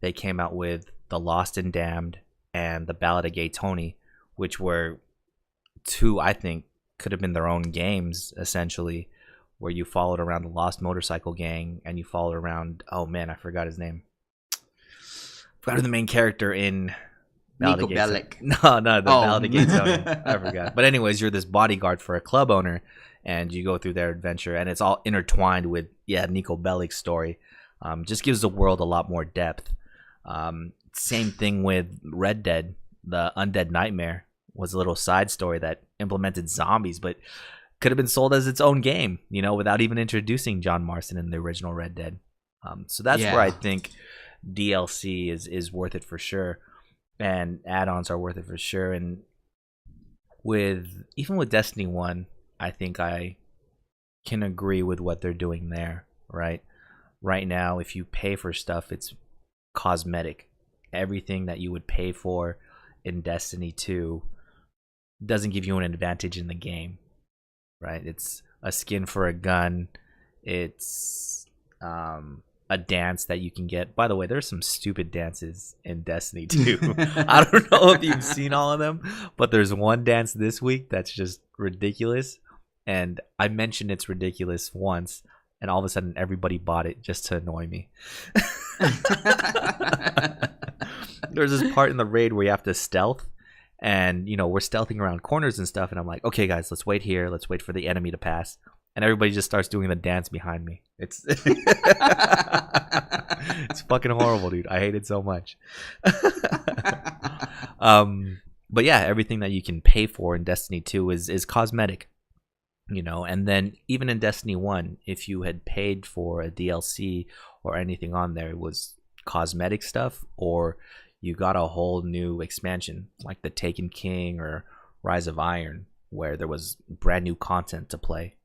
they came out with The Lost and Damned and The Ballad of Gay Tony, which were two, I think, could have been their own games, essentially, where you followed around the Lost Motorcycle Gang and you followed around, oh man, I forgot his name. Forgot who the main character in Nico Bellic. No, the Ballad of Gay Tony. I forgot. But anyways, you're this bodyguard for a club owner, and you go through their adventure, and it's all intertwined with Nico Bellic's story. Just gives the world a lot more depth. Same thing with Red Dead. The Undead Nightmare was a little side story that implemented zombies, but could have been sold as its own game, without even introducing John Marston in the original Red Dead. So that's where I think DLC is worth it for sure, and add-ons are worth it for sure. And even with Destiny 1, I think I can agree with what they're doing there, right? Right now, if you pay for stuff, it's cosmetic. Everything that you would pay for in Destiny 2 doesn't give you an advantage in the game, right? It's a skin for a gun. It's a dance that you can get. By the way, there's some stupid dances in Destiny 2. I don't know if you've seen all of them, but there's one dance this week that's just ridiculous. And I mentioned it's ridiculous once, and all of a sudden everybody bought it just to annoy me. There's this part in the raid where you have to stealth, and we're stealthing around corners and stuff, and I'm like, okay guys, let's wait here, let's wait for the enemy to pass, and everybody just starts doing the dance behind me. It's it's fucking horrible, dude. I hate it so much. But yeah, everything that you can pay for in Destiny 2 is cosmetic. And then even in Destiny 1, if you had paid for a DLC or anything on there, it was cosmetic stuff, or you got a whole new expansion like the Taken King or Rise of Iron, where there was brand new content to play.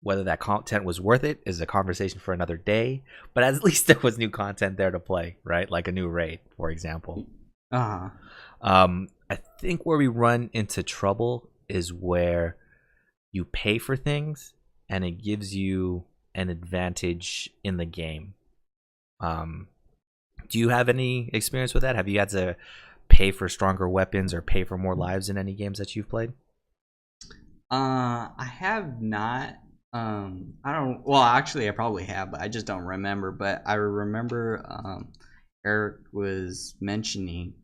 Whether that content was worth it is a conversation for another day, but at least there was new content there to play, right? Like a new raid, for example. I think where we run into trouble is where you pay for things and it gives you an advantage in the game. Do you have any experience with that? Have you had to pay for stronger weapons or pay for more lives in any games that you've played? I have not. Actually I probably have, but I just don't remember. But I remember Eric was mentioning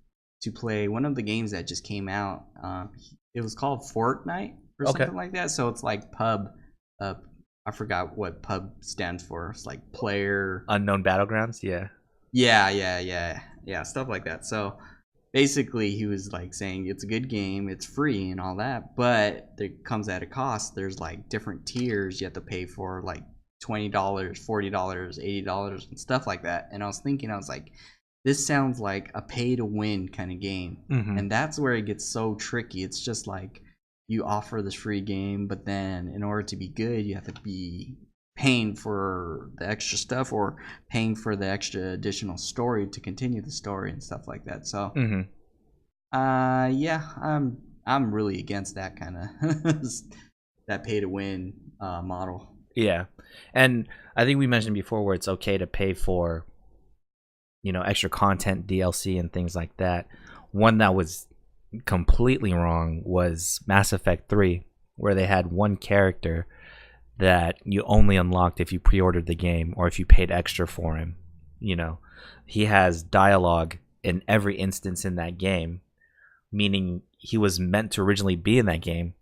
to play one of the games that just came out. It was called Fortnite or something like that. So it's like pub. I forgot what pub stands for. It's like player unknown battlegrounds. Yeah, stuff like that. So basically he was like saying it's a good game, it's free and all that, but it comes at a cost. There's like different tiers you have to pay for, like $20, $40, $80 and stuff like that. And I was like, this sounds like a pay to win kind of game. And that's where it gets so tricky. It's just like you offer this free game, but then in order to be good, you have to be paying for the extra stuff or paying for the extra additional story to continue the story and stuff like that. So I'm really against that kind of that pay to win model. Yeah, and I think we mentioned before where it's okay to pay for extra content, DLC and things like that. One that was completely wrong was Mass Effect 3, where they had one character that you only unlocked if you pre-ordered the game or if you paid extra for him. You know, he has dialogue in every instance in that game, meaning he was meant to originally be in that game.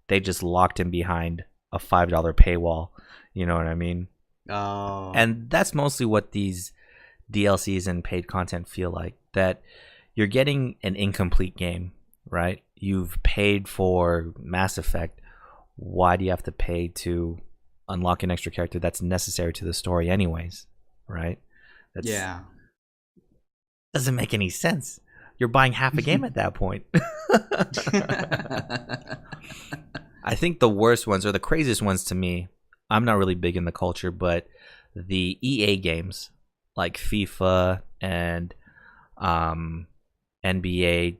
They just locked him behind a $5 paywall. You know what I mean? Oh. And that's mostly what these DLCs and paid content feel like, that you're getting an incomplete game, right? You've paid for Mass Effect. Why do you have to pay to unlock an extra character that's necessary to the story anyways, right? Yeah. Doesn't make any sense. You're buying half a game at that point. I think the worst ones, or the craziest ones to me, I'm not really big in the culture, but the EA games like FIFA and NBA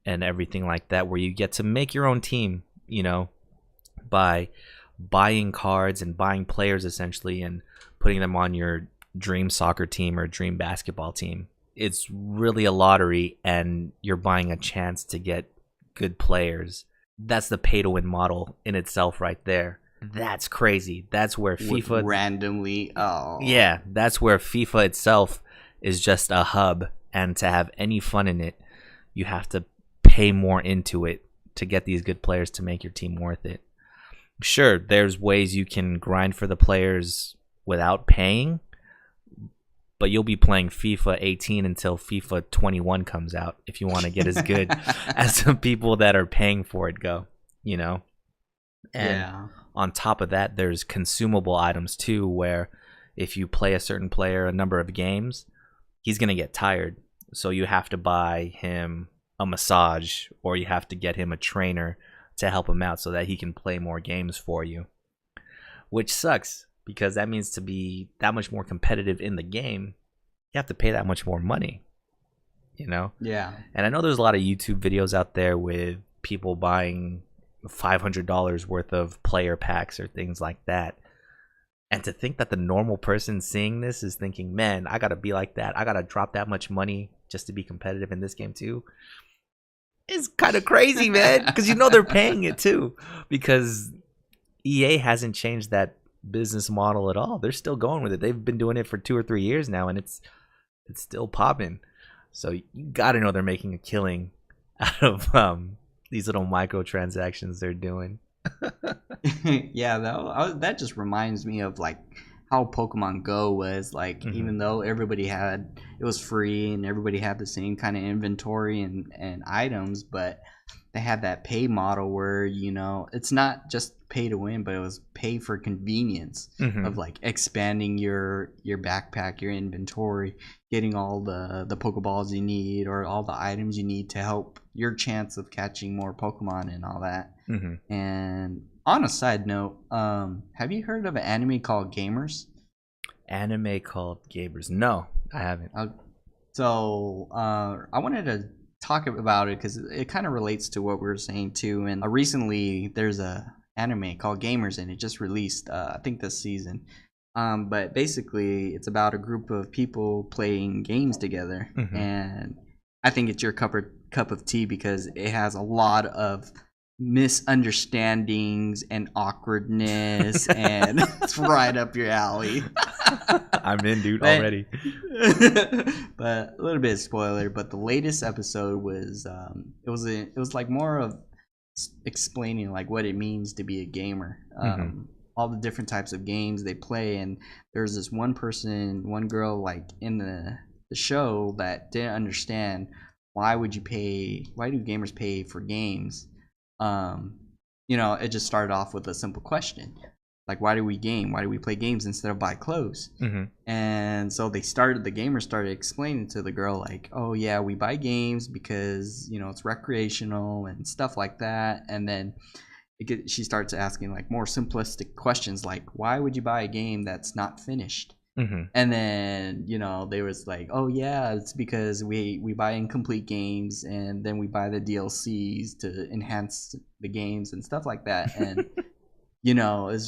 and everything like that, where you get to make your own team, you know, by buying cards and buying players essentially and putting them on your dream soccer team or dream basketball team. It's really a lottery, and you're buying a chance to get good players. That's the pay to win model in itself right there. That's crazy. That's where FIFA randomly. Oh. Yeah, that's where FIFA itself is just a hub, and to have any fun in it, you have to pay more into it to get these good players to make your team worth it. Sure, there's ways you can grind for the players without paying, but you'll be playing FIFA 18 until FIFA 21 comes out if you want to get as good as some people that are paying for it go, you know? And on top of that, there's consumable items too, where if you play a certain player a number of games, he's going to get tired. So you have to buy him a massage, or you have to get him a trainer to help him out so that he can play more games for you, which sucks. Because that means to be that much more competitive in the game, you have to pay that much more money, you know? Yeah. And I know there's a lot of YouTube videos out there with people buying $500 worth of player packs or things like that. And to think that the normal person seeing this is thinking, man, I got to be like that. I got to drop that much money just to be competitive in this game too. It's kind of crazy, man. Because you know they're paying it too. Because EA hasn't changed that business model at all. They're still going with it. They've been doing it for 2 or 3 years now, and it's still popping. So you gotta know they're making a killing out of these little microtransactions they're doing. Yeah, that just reminds me of like how Pokemon Go was like. Even though it was free and everybody had the same kind of inventory and items, but they had that pay model where, you know, it's not just pay to win, but it was pay for convenience of like expanding your backpack, your inventory, getting all the Pokeballs you need or all the items you need to help your chance of catching more Pokemon and all that. And on a side note, have you heard of an anime called Gamers? Anime called Gamers? No, I haven't. So I wanted to talk about it because it kind of relates to what we were saying too. And recently there's a anime called Gamers, and it just released I think this season. But basically it's about a group of people playing games together, and I think it's your cup of tea because it has a lot of misunderstandings and awkwardness and it's right up your alley. I'm in, dude, already. But a little bit of spoiler, but the latest episode was it was like more of explaining like what it means to be a gamer, all the different types of games they play. And there's this one girl like in the show that didn't understand why do gamers pay for games. You know, it just started off with a simple question, like, why do we game? Why do we play games instead of buy clothes? And so the gamers started explaining to the girl like, oh yeah, we buy games because, you know, it's recreational and stuff like that. And then she starts asking like more simplistic questions like, why would you buy a game that's not finished? And then, you know, they was like, oh yeah, it's because we buy incomplete games and then we buy the DLCs to enhance the games and stuff like that. And you know, it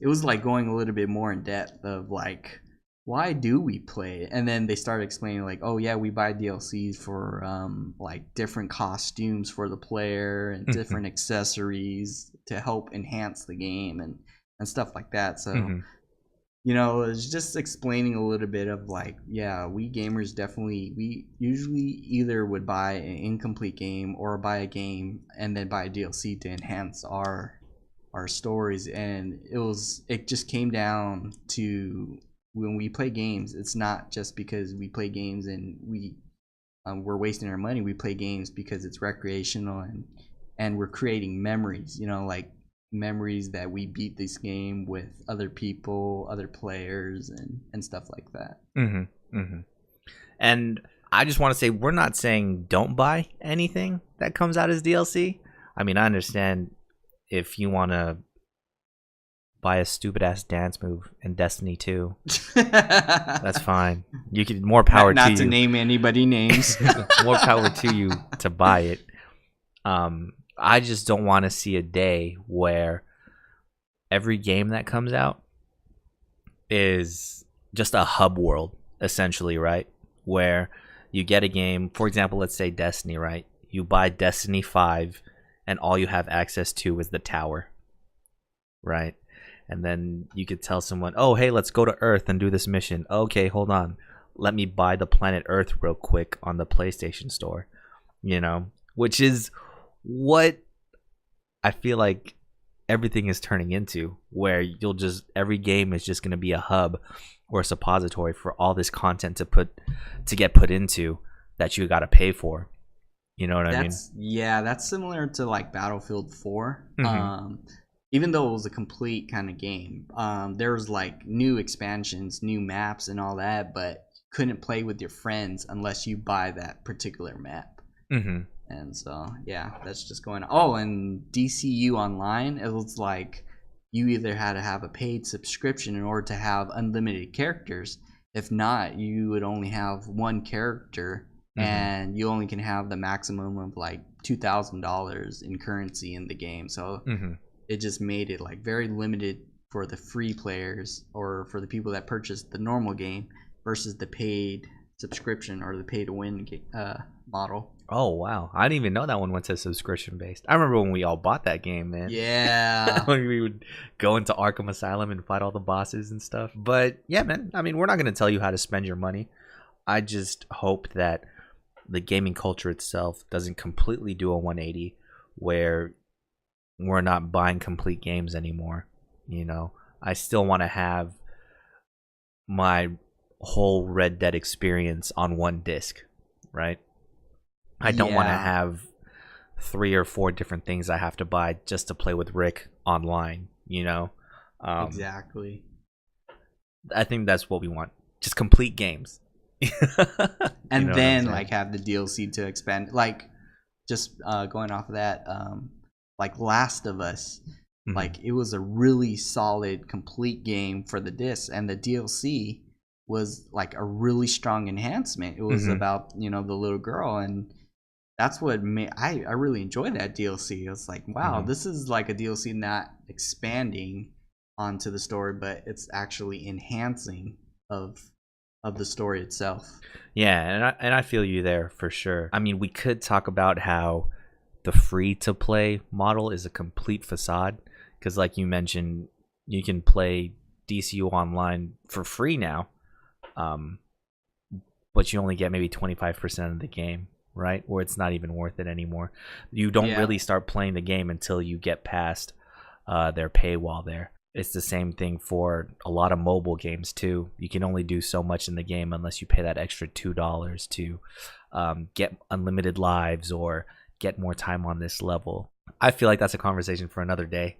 was like going a little bit more in depth of like, why do we play it? And then they started explaining like, oh yeah, we buy DLCs for like different costumes for the player and different accessories to help enhance the game. And and stuff like that. So Mm-hmm. it's just explaining a little bit of like, yeah, we gamers definitely, we usually either would buy an incomplete game or buy a game and then buy a DLC to enhance our stories. And it just came down to when we play games, it's not just because we play games and we're wasting our money. We play games because it's recreational, and we're creating memories, like memories that we beat this game with other people, other players, and stuff like that. Mm-hmm. Mm-hmm. And I just want to say, we're not saying don't buy anything that comes out as DLC. I mean, I understand if you want to buy a stupid ass dance move in Destiny 2, that's fine. You could more power not to to you. name anybody names. More power to you to buy it. I just don't want to see a day where every game that comes out is just a hub world, essentially, right? Where you get a game, for example, let's say Destiny, right? You buy Destiny 5 and all you have access to is the tower, right? And then you could tell someone, oh, hey, let's go to Earth and do this mission. Okay, hold on. Let me buy the planet Earth real quick on the PlayStation Store, which is what I feel like everything is turning into, where every game is just going to be a hub or a suppository for all this content to get put into that you got to pay for. You know what I mean? Yeah, that's similar to like Battlefield 4. Mm-hmm. Even though it was a complete kind of game, there was like new expansions, new maps, and all that, but you couldn't play with your friends unless you buy that particular map. Mm-hmm. And so, yeah, that's just going on. Oh, and DCU Online, it was like you either had to have a paid subscription in order to have unlimited characters. If not, you would only have one character, and you only can have the maximum of like $2,000 in currency in the game. So it just made it like very limited for the free players or for the people that purchased the normal game versus the paid subscription or the pay to win model. Oh wow, I didn't even know that one went to subscription based. I remember when we all bought that game, man. Yeah. When we would go into Arkham Asylum and fight all the bosses and stuff. But yeah, man, I mean, we're not going to tell you how to spend your money. I just hope that the gaming culture itself doesn't completely do a 180 where we're not buying complete games anymore. I still want to have my whole Red Dead experience on one disc, right? I don't want to have 3 or 4 different things I have to buy just to play with Rick online, Exactly. I think that's what we want. Just complete games. And then like have the DLC to expand. Like just going off of that, like Last of Us, like it was a really solid complete game for the disc, and the DLC was like a really strong enhancement. It was about the little girl, and that's what made I really enjoyed that DLC. It was like, wow, this is like a DLC not expanding onto the story, but it's actually enhancing of the story itself. Yeah, and I feel you there for sure. I mean, we could talk about how the free to play model is a complete facade, because like you mentioned, you can play DCU Online for free now, but you only get maybe 25% of the game, right? Or it's not even worth it anymore. You don't really start playing the game until you get past their paywall there. It's the same thing for a lot of mobile games too. You can only do so much in the game unless you pay that extra $2 to get unlimited lives or get more time on this level. I feel like that's a conversation for another day.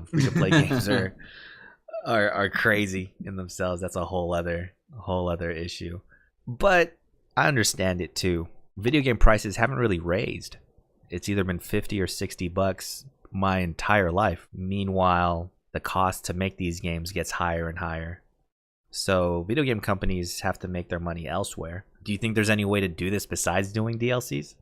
Free to play games are crazy in themselves. That's a whole other issue. But I understand it too. Video game prices haven't really raised. It's either been $50 or $60 my entire life. Meanwhile, the cost to make these games gets higher and higher. So video game companies have to make their money elsewhere. Do you think there's any way to do this besides doing DLCs?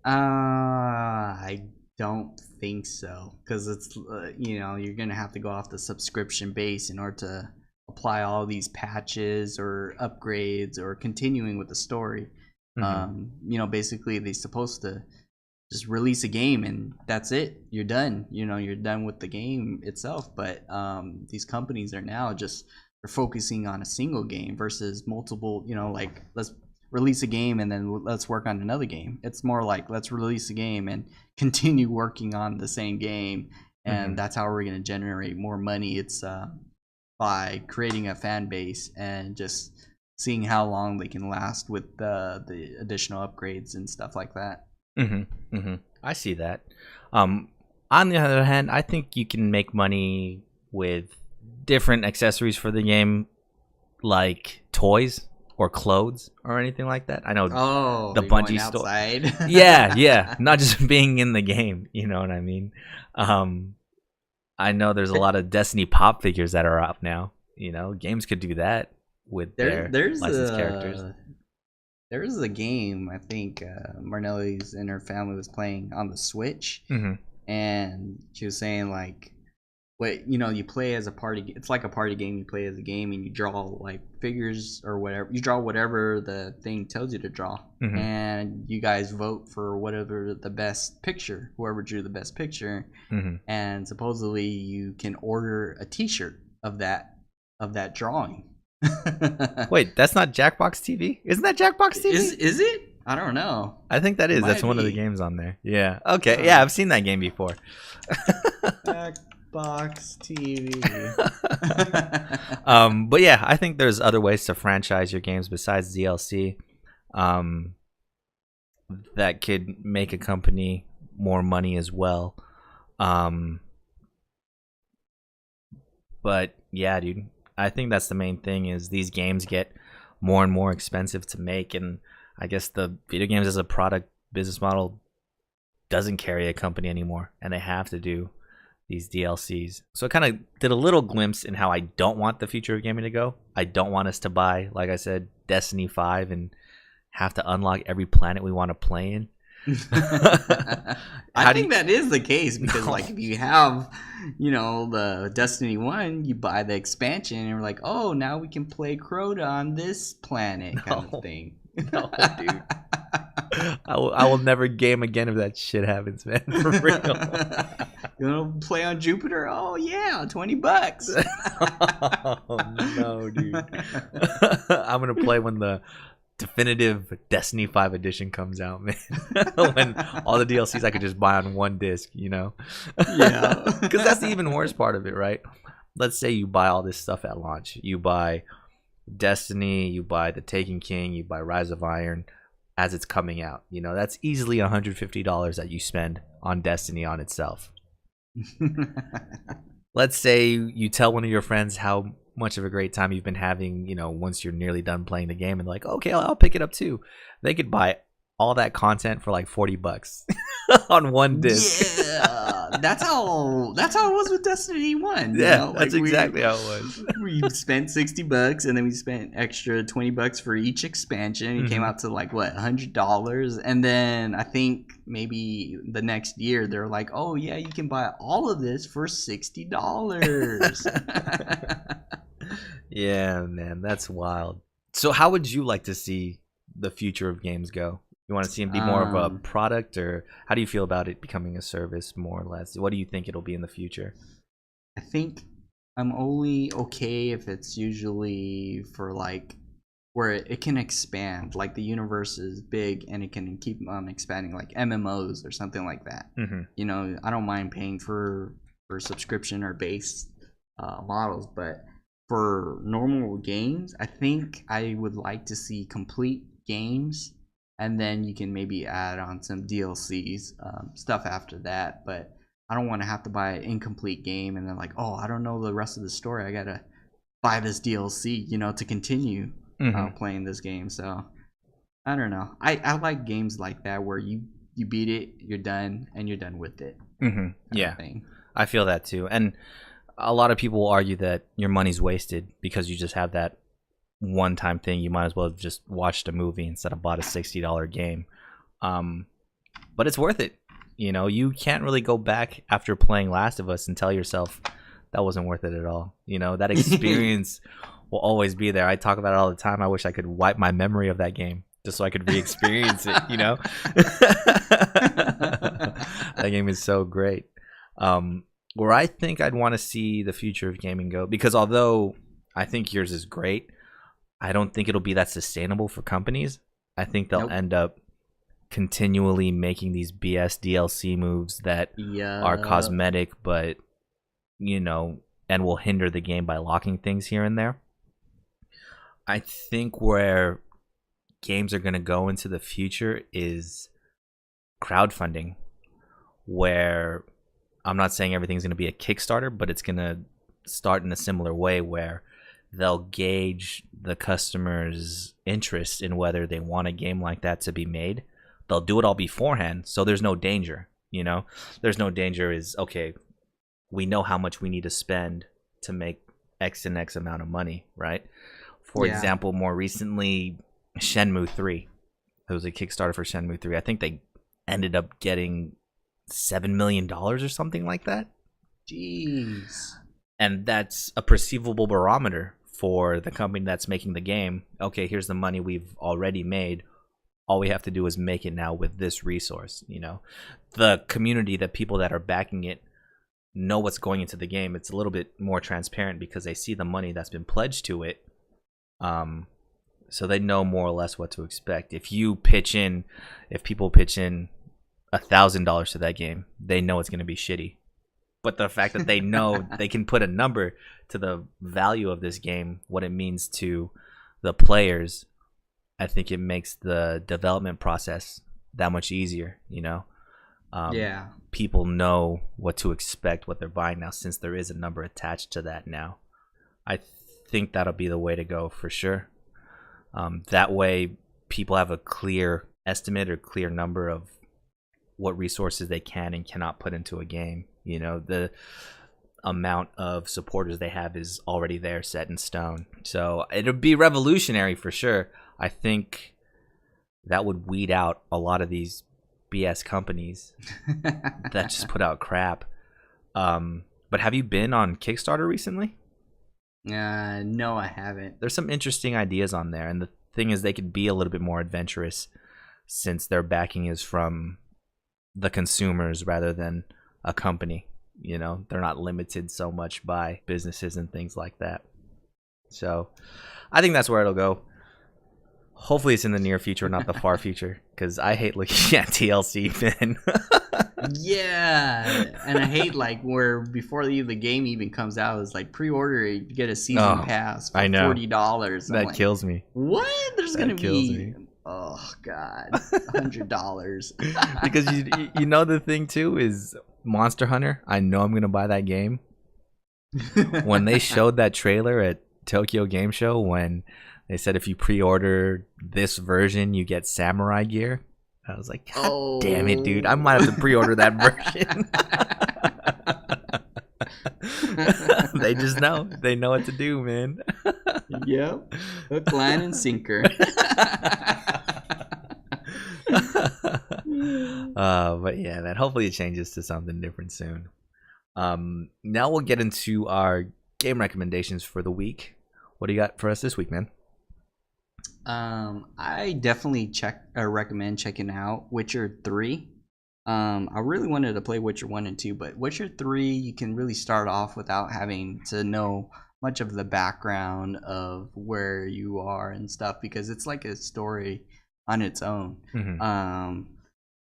I don't think so, because it's you're gonna have to go off the subscription base in order to apply all these patches or upgrades or continuing with the story. Basically they're supposed to just release a game and that's it. You're done. You're done with the game itself. But these companies are now just they're focusing on a single game versus multiple. Like let's release a game and then let's work on another game. It's more like let's release a game and continue working on the same game, and that's how we're going to generate more money. It's by creating a fan base and just seeing how long they can last with the additional upgrades and stuff like that. I see that. On the other hand, I think you can make money with different accessories for the game, like toys or clothes or anything like that. I know the Bungie store. Yeah, not just being in the game. You know what I mean? I know there's a lot of Destiny pop figures that are up now. Games could do that with their licensed characters. There was a game I think Marnelli's and her family was playing on the Switch, and she was saying like, you play as a party. It's like a party game. You play as a game, and you draw like figures or whatever. You draw whatever the thing tells you to draw, and you guys vote for whatever the best picture. Whoever drew the best picture, and supposedly you can order a T-shirt of that drawing. Wait, that's not Jackbox TV? Isn't that Jackbox TV? Is it? I don't know. I think that is. That's one of the games on there. Yeah. Okay. Yeah, I've seen that game before. Jackbox TV. But yeah, I think there's other ways to franchise your games besides DLC. That could make a company more money as well. But yeah, dude. I think that's the main thing is these games get more and more expensive to make, and I guess the video games as a product business model doesn't carry a company anymore, and they have to do these DLCs. So it kind of did a little glimpse in how I don't want the future of gaming to go. I don't want us to buy, like I said, Destiny 5 and have to unlock every planet we want to play in. I think that is the case because like if you have the Destiny 1, you buy the expansion and you're like, oh, now we can play Crota on this planet kind of thing. No, dude. I will never game again if that shit happens, man. For real. You want to play on Jupiter? Oh yeah, $20. Oh no, dude. I'm gonna play when the definitive Destiny 5 edition comes out, man. When all the DLCs I could just buy on one disc, Yeah. Because that's the even worse part of it, right? Let's say you buy all this stuff at launch. You buy Destiny, you buy The Taken King, you buy Rise of Iron as it's coming out. That's easily $150 that you spend on Destiny on itself. Let's say you tell one of your friends how much of a great time you've been having, once you're nearly done playing the game and like, okay, I'll pick it up too. They could buy all that content for like $40 on one disc. Yeah, that's how it was with Destiny 1. Yeah, that's exactly how it was. We spent $60 and then we spent extra $20 for each expansion. It came out to like $100, and then I think maybe the next year they're like, oh yeah, you can buy all of this for $60. Yeah, man, that's wild. So how would you like to see the future of games go? You want to see them be more of a product, or how do you feel about it becoming a service more or less? What do you think it'll be in the future? I think I'm only okay if it's usually for like where it can expand, like the universe is big and it can keep on expanding, like MMOs or something like that. I don't mind paying for subscription or base models, but for normal games, I think I would like to see complete games, and then you can maybe add on some DLCs, stuff after that. But I don't want to have to buy an incomplete game and then like, oh, I don't know the rest of the story. I gotta buy this DLC, to continue playing this game. So I don't know. I like games like that where you beat it, you're done, and you're done with it. Yeah, I feel that too. And a lot of people will argue that your money's wasted because you just have that one-time thing. You might as well have just watched a movie instead of bought a $60 game. But it's worth it. You can't really go back after playing Last of Us and tell yourself that wasn't worth it at all. That experience will always be there. I talk about it all the time. I wish I could wipe my memory of that game just so I could re-experience it, That game is so great. Where I think I'd want to see the future of gaming go, because although I think yours is great, I don't think it'll be that sustainable for companies. I think they'll Nope. end up continually making these BS DLC moves that are cosmetic, but and will hinder the game by locking things here and there. I think where games are going to go into the future is crowdfunding, where I'm not saying everything's going to be a Kickstarter, but it's going to start in a similar way where they'll gauge the customer's interest in whether they want a game like that to be made. They'll do it all beforehand, so there's no danger. There's no danger is, okay, we know how much we need to spend to make X and X amount of money, right? For example, more recently, Shenmue 3. There was a Kickstarter for Shenmue 3. I think they ended up getting $7 million or something like that. Jeez. And that's a perceivable barometer for the company that's making the game. Okay, here's the money we've already made. All we have to do is make it now with this resource. The community, the people that are backing it, know what's going into the game. It's a little bit more transparent because they see the money that's been pledged to it. So they know more or less what to expect. If people pitch in $1,000 to that game, they know it's going to be shitty. But the fact that they know they can put a number to the value of this game, what it means to the players, I think it makes the development process that much easier. People know what to expect, what they're buying now, since there is a number attached to that now. I think that'll be the way to go for sure. That way, people have a clear estimate or clear number of what resources they can and cannot put into a game. The amount of supporters they have is already there, set in stone. So it'll be revolutionary for sure. I think that would weed out a lot of these BS companies that just put out crap. But have you been on Kickstarter recently? No, I haven't. There's some interesting ideas on there, and the thing is, they could be a little bit more adventurous since their backing is from the consumers rather than a company. They're not limited so much by businesses and things like that. So I think that's where it'll go. Hopefully it's in the near future, not the far future, because I hate looking at TLC, man. Yeah, and I hate where before the game even comes out, it's pre-order, you get a season pass for $40. That kills me. What? There's gonna be oh god, $100. Because the thing too is Monster Hunter. I know I'm gonna buy that game. When they showed that trailer at Tokyo Game Show, when they said if you pre-order this version, you get samurai gear, I was like, God damn it, dude. I might have to pre-order that version. They just know. They know what to do, man. Yep. Hook, line, and sinker. But yeah, man. Hopefully it changes to something different soon. Now we'll get into our game recommendations for the week. What do you got for us this week, man? I definitely recommend checking out Witcher 3. I really wanted to play Witcher 1 and 2, but Witcher 3 you can really start off without having to know much of the background of where you are and stuff, because it's like a story on its own.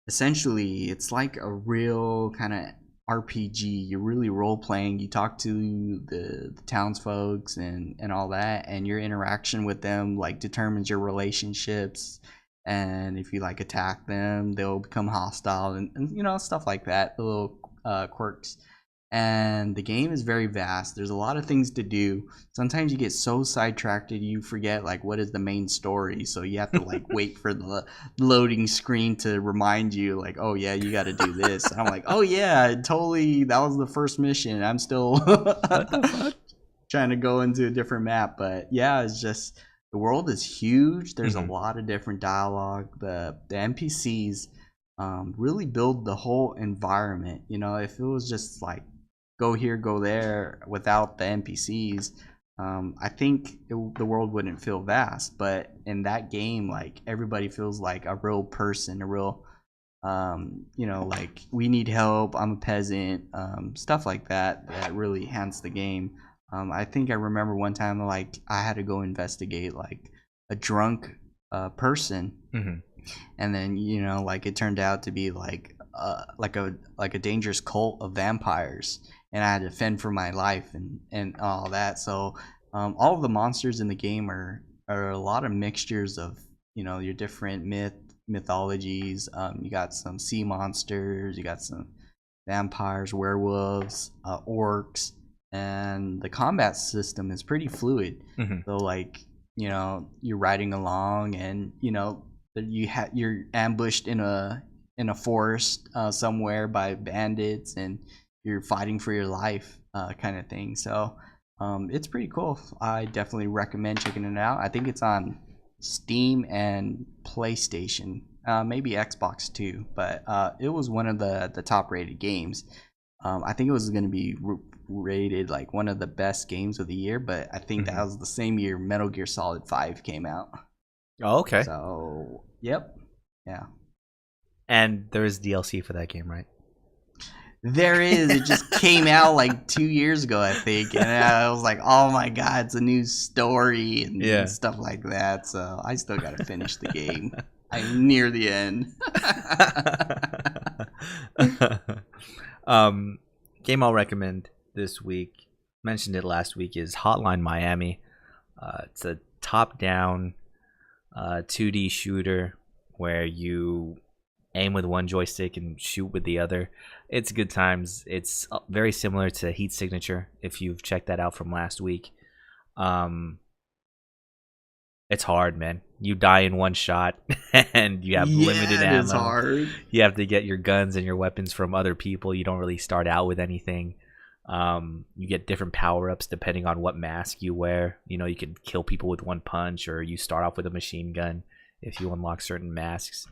Essentially it's like a real kind of RPG. You're really role playing. You talk to the townsfolk and all that, and your interaction with them determines your relationships. And if you attack them, they'll become hostile and stuff like that. The little quirks. And the game is very vast. There's a lot of things to do. Sometimes you get so sidetracked that you forget what is the main story. So you have to wait for the loading screen to remind you oh yeah, you got to do this. And I'm like, oh yeah, totally. That was the first mission. I'm still trying to go into a different map. But yeah, it's just the world is huge. There's a lot of different dialogue. The NPCs really build the whole environment. If it was just go here, go there without the NPCs, I think the world wouldn't feel vast. But in that game, everybody feels like a real person, a real like we need help, I'm a peasant, stuff like that really enhanced the game. I think I remember one time like I had to go investigate like a drunk person, and then like it turned out to be like a dangerous cult of vampires, and I had to fend for my life and all that. So all of the monsters in the game are a lot of mixtures of your different mythologies. You got some sea monsters, you got some vampires, werewolves, orcs, and the combat system is pretty fluid. So like you're riding along, and you're ambushed in a forest somewhere by bandits, and you're fighting for your life, kind of thing. So it's pretty cool. I definitely recommend checking it out. I think it's on Steam and PlayStation, maybe Xbox too, but it was one of the top rated games. I think it was going to be rated like one of the best games of the year, but I think that was the same year Metal Gear Solid 5 came out. Oh, okay. So, yep. Yeah. And there is DLC for that game, right? There is. It just came out like 2 years ago, I think. And I was like, oh my God, it's a new story and stuff like that. So I still got to finish the game. I'm near the end. Game I'll recommend this week, mentioned it last week, is Hotline Miami. It's a top-down 2D shooter where you aim with one joystick and shoot with the other. It's good times. It's very similar to Heat Signature, if you've checked that out from last week. It's hard, man. You die in one shot, and you have limited ammo. It's hard. You have to get your guns and your weapons from other people. You don't really start out with anything. You get different power-ups depending on what mask you wear. You can kill people with one punch, or you start off with a machine gun if you unlock certain masks.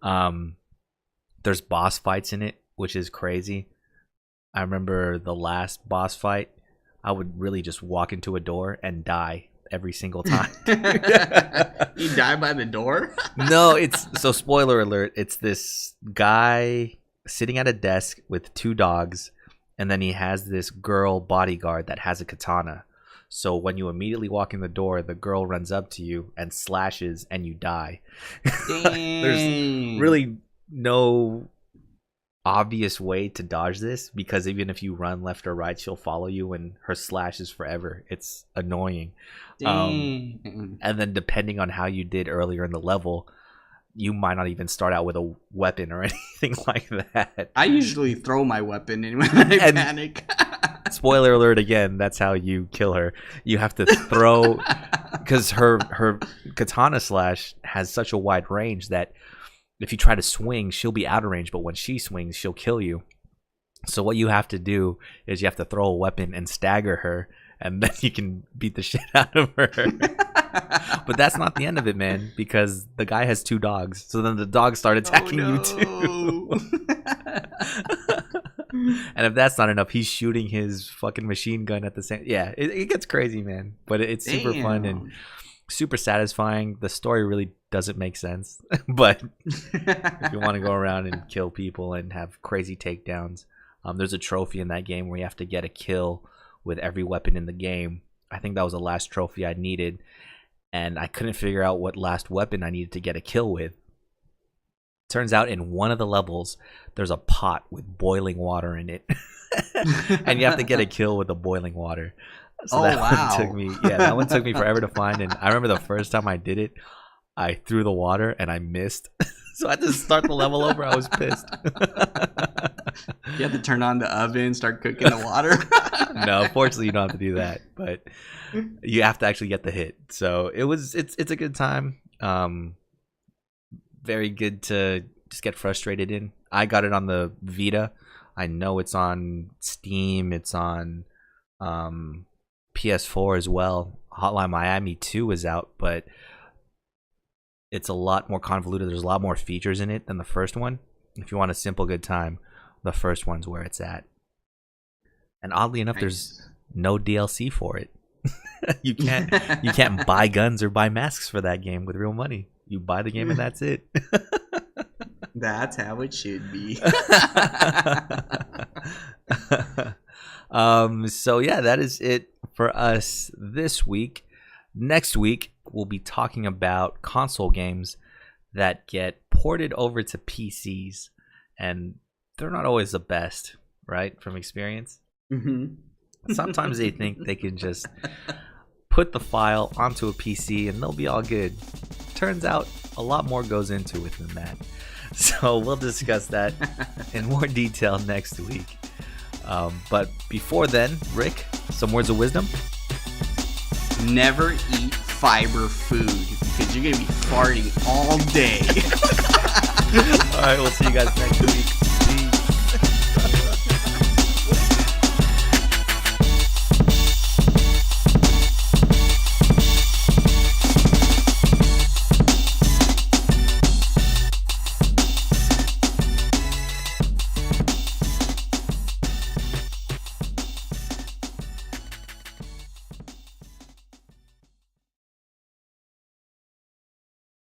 There's boss fights in it, which is crazy. I remember the last boss fight, I would really just walk into a door and die every single time. You die by the door? No, so spoiler alert, it's this guy sitting at a desk with two dogs, and then he has this girl bodyguard that has a katana. So when you immediately walk in the door, the girl runs up to you and slashes, and you die. There's really no obvious way to dodge this, because even if you run left or right, she'll follow you, and her slash is forever. It's annoying. And then depending on how you did earlier in the level, you might not even start out with a weapon or anything like that. I usually throw my weapon when I panic. Spoiler alert again, that's how you kill her. You have to throw, because her katana slash has such a wide range that if you try to swing, she'll be out of range, but when she swings, she'll kill you. So what you have to do is you have to throw a weapon and stagger her, and then you can beat the shit out of her. But that's not the end of it, man, because the guy has two dogs. So then the dogs start attacking you too. And if that's not enough, he's shooting his fucking machine gun at the same. Yeah, it gets crazy, man. But it's super fun and super satisfying. The story really doesn't make sense, but if you want to go around and kill people and have crazy takedowns, there's a trophy in that game where you have to get a kill with every weapon in the game. I think that was the last trophy I needed, and I couldn't figure out what last weapon I needed to get a kill with. Turns out in one of the levels, there's a pot with boiling water in it, and you have to get a kill with the boiling water. So that one took me forever to find. And I remember the first time I did it, I threw the water and I missed. So I had to start the level over. I was pissed. You have to turn on the oven, start cooking the water. No, fortunately you don't have to do that, but you have to actually get the hit. So it's a good time. Very good to just get frustrated in. I got it on the Vita. I know it's on Steam. It's on PS4 as well. Hotline Miami 2 is out, but it's a lot more convoluted. There's a lot more features in it than the first one. If you want a simple good time, the first one's where it's at. And oddly enough, there's no DLC for it. You can't buy guns or buy masks for that game with real money. You buy the game and that's it. That's how it should be. So yeah, that is it for us this week. Next week, we'll be talking about console games that get ported over to PCs, and they're not always the best, right? From experience. Mm-hmm. Sometimes they think they can just put the file onto a PC and they'll be all good. Turns out a lot more goes into it than that. So we'll discuss that in more detail next week. But before then, Rick, some words of wisdom? Never eat fiber food because you're going to be farting all day. All right, we'll see you guys next week.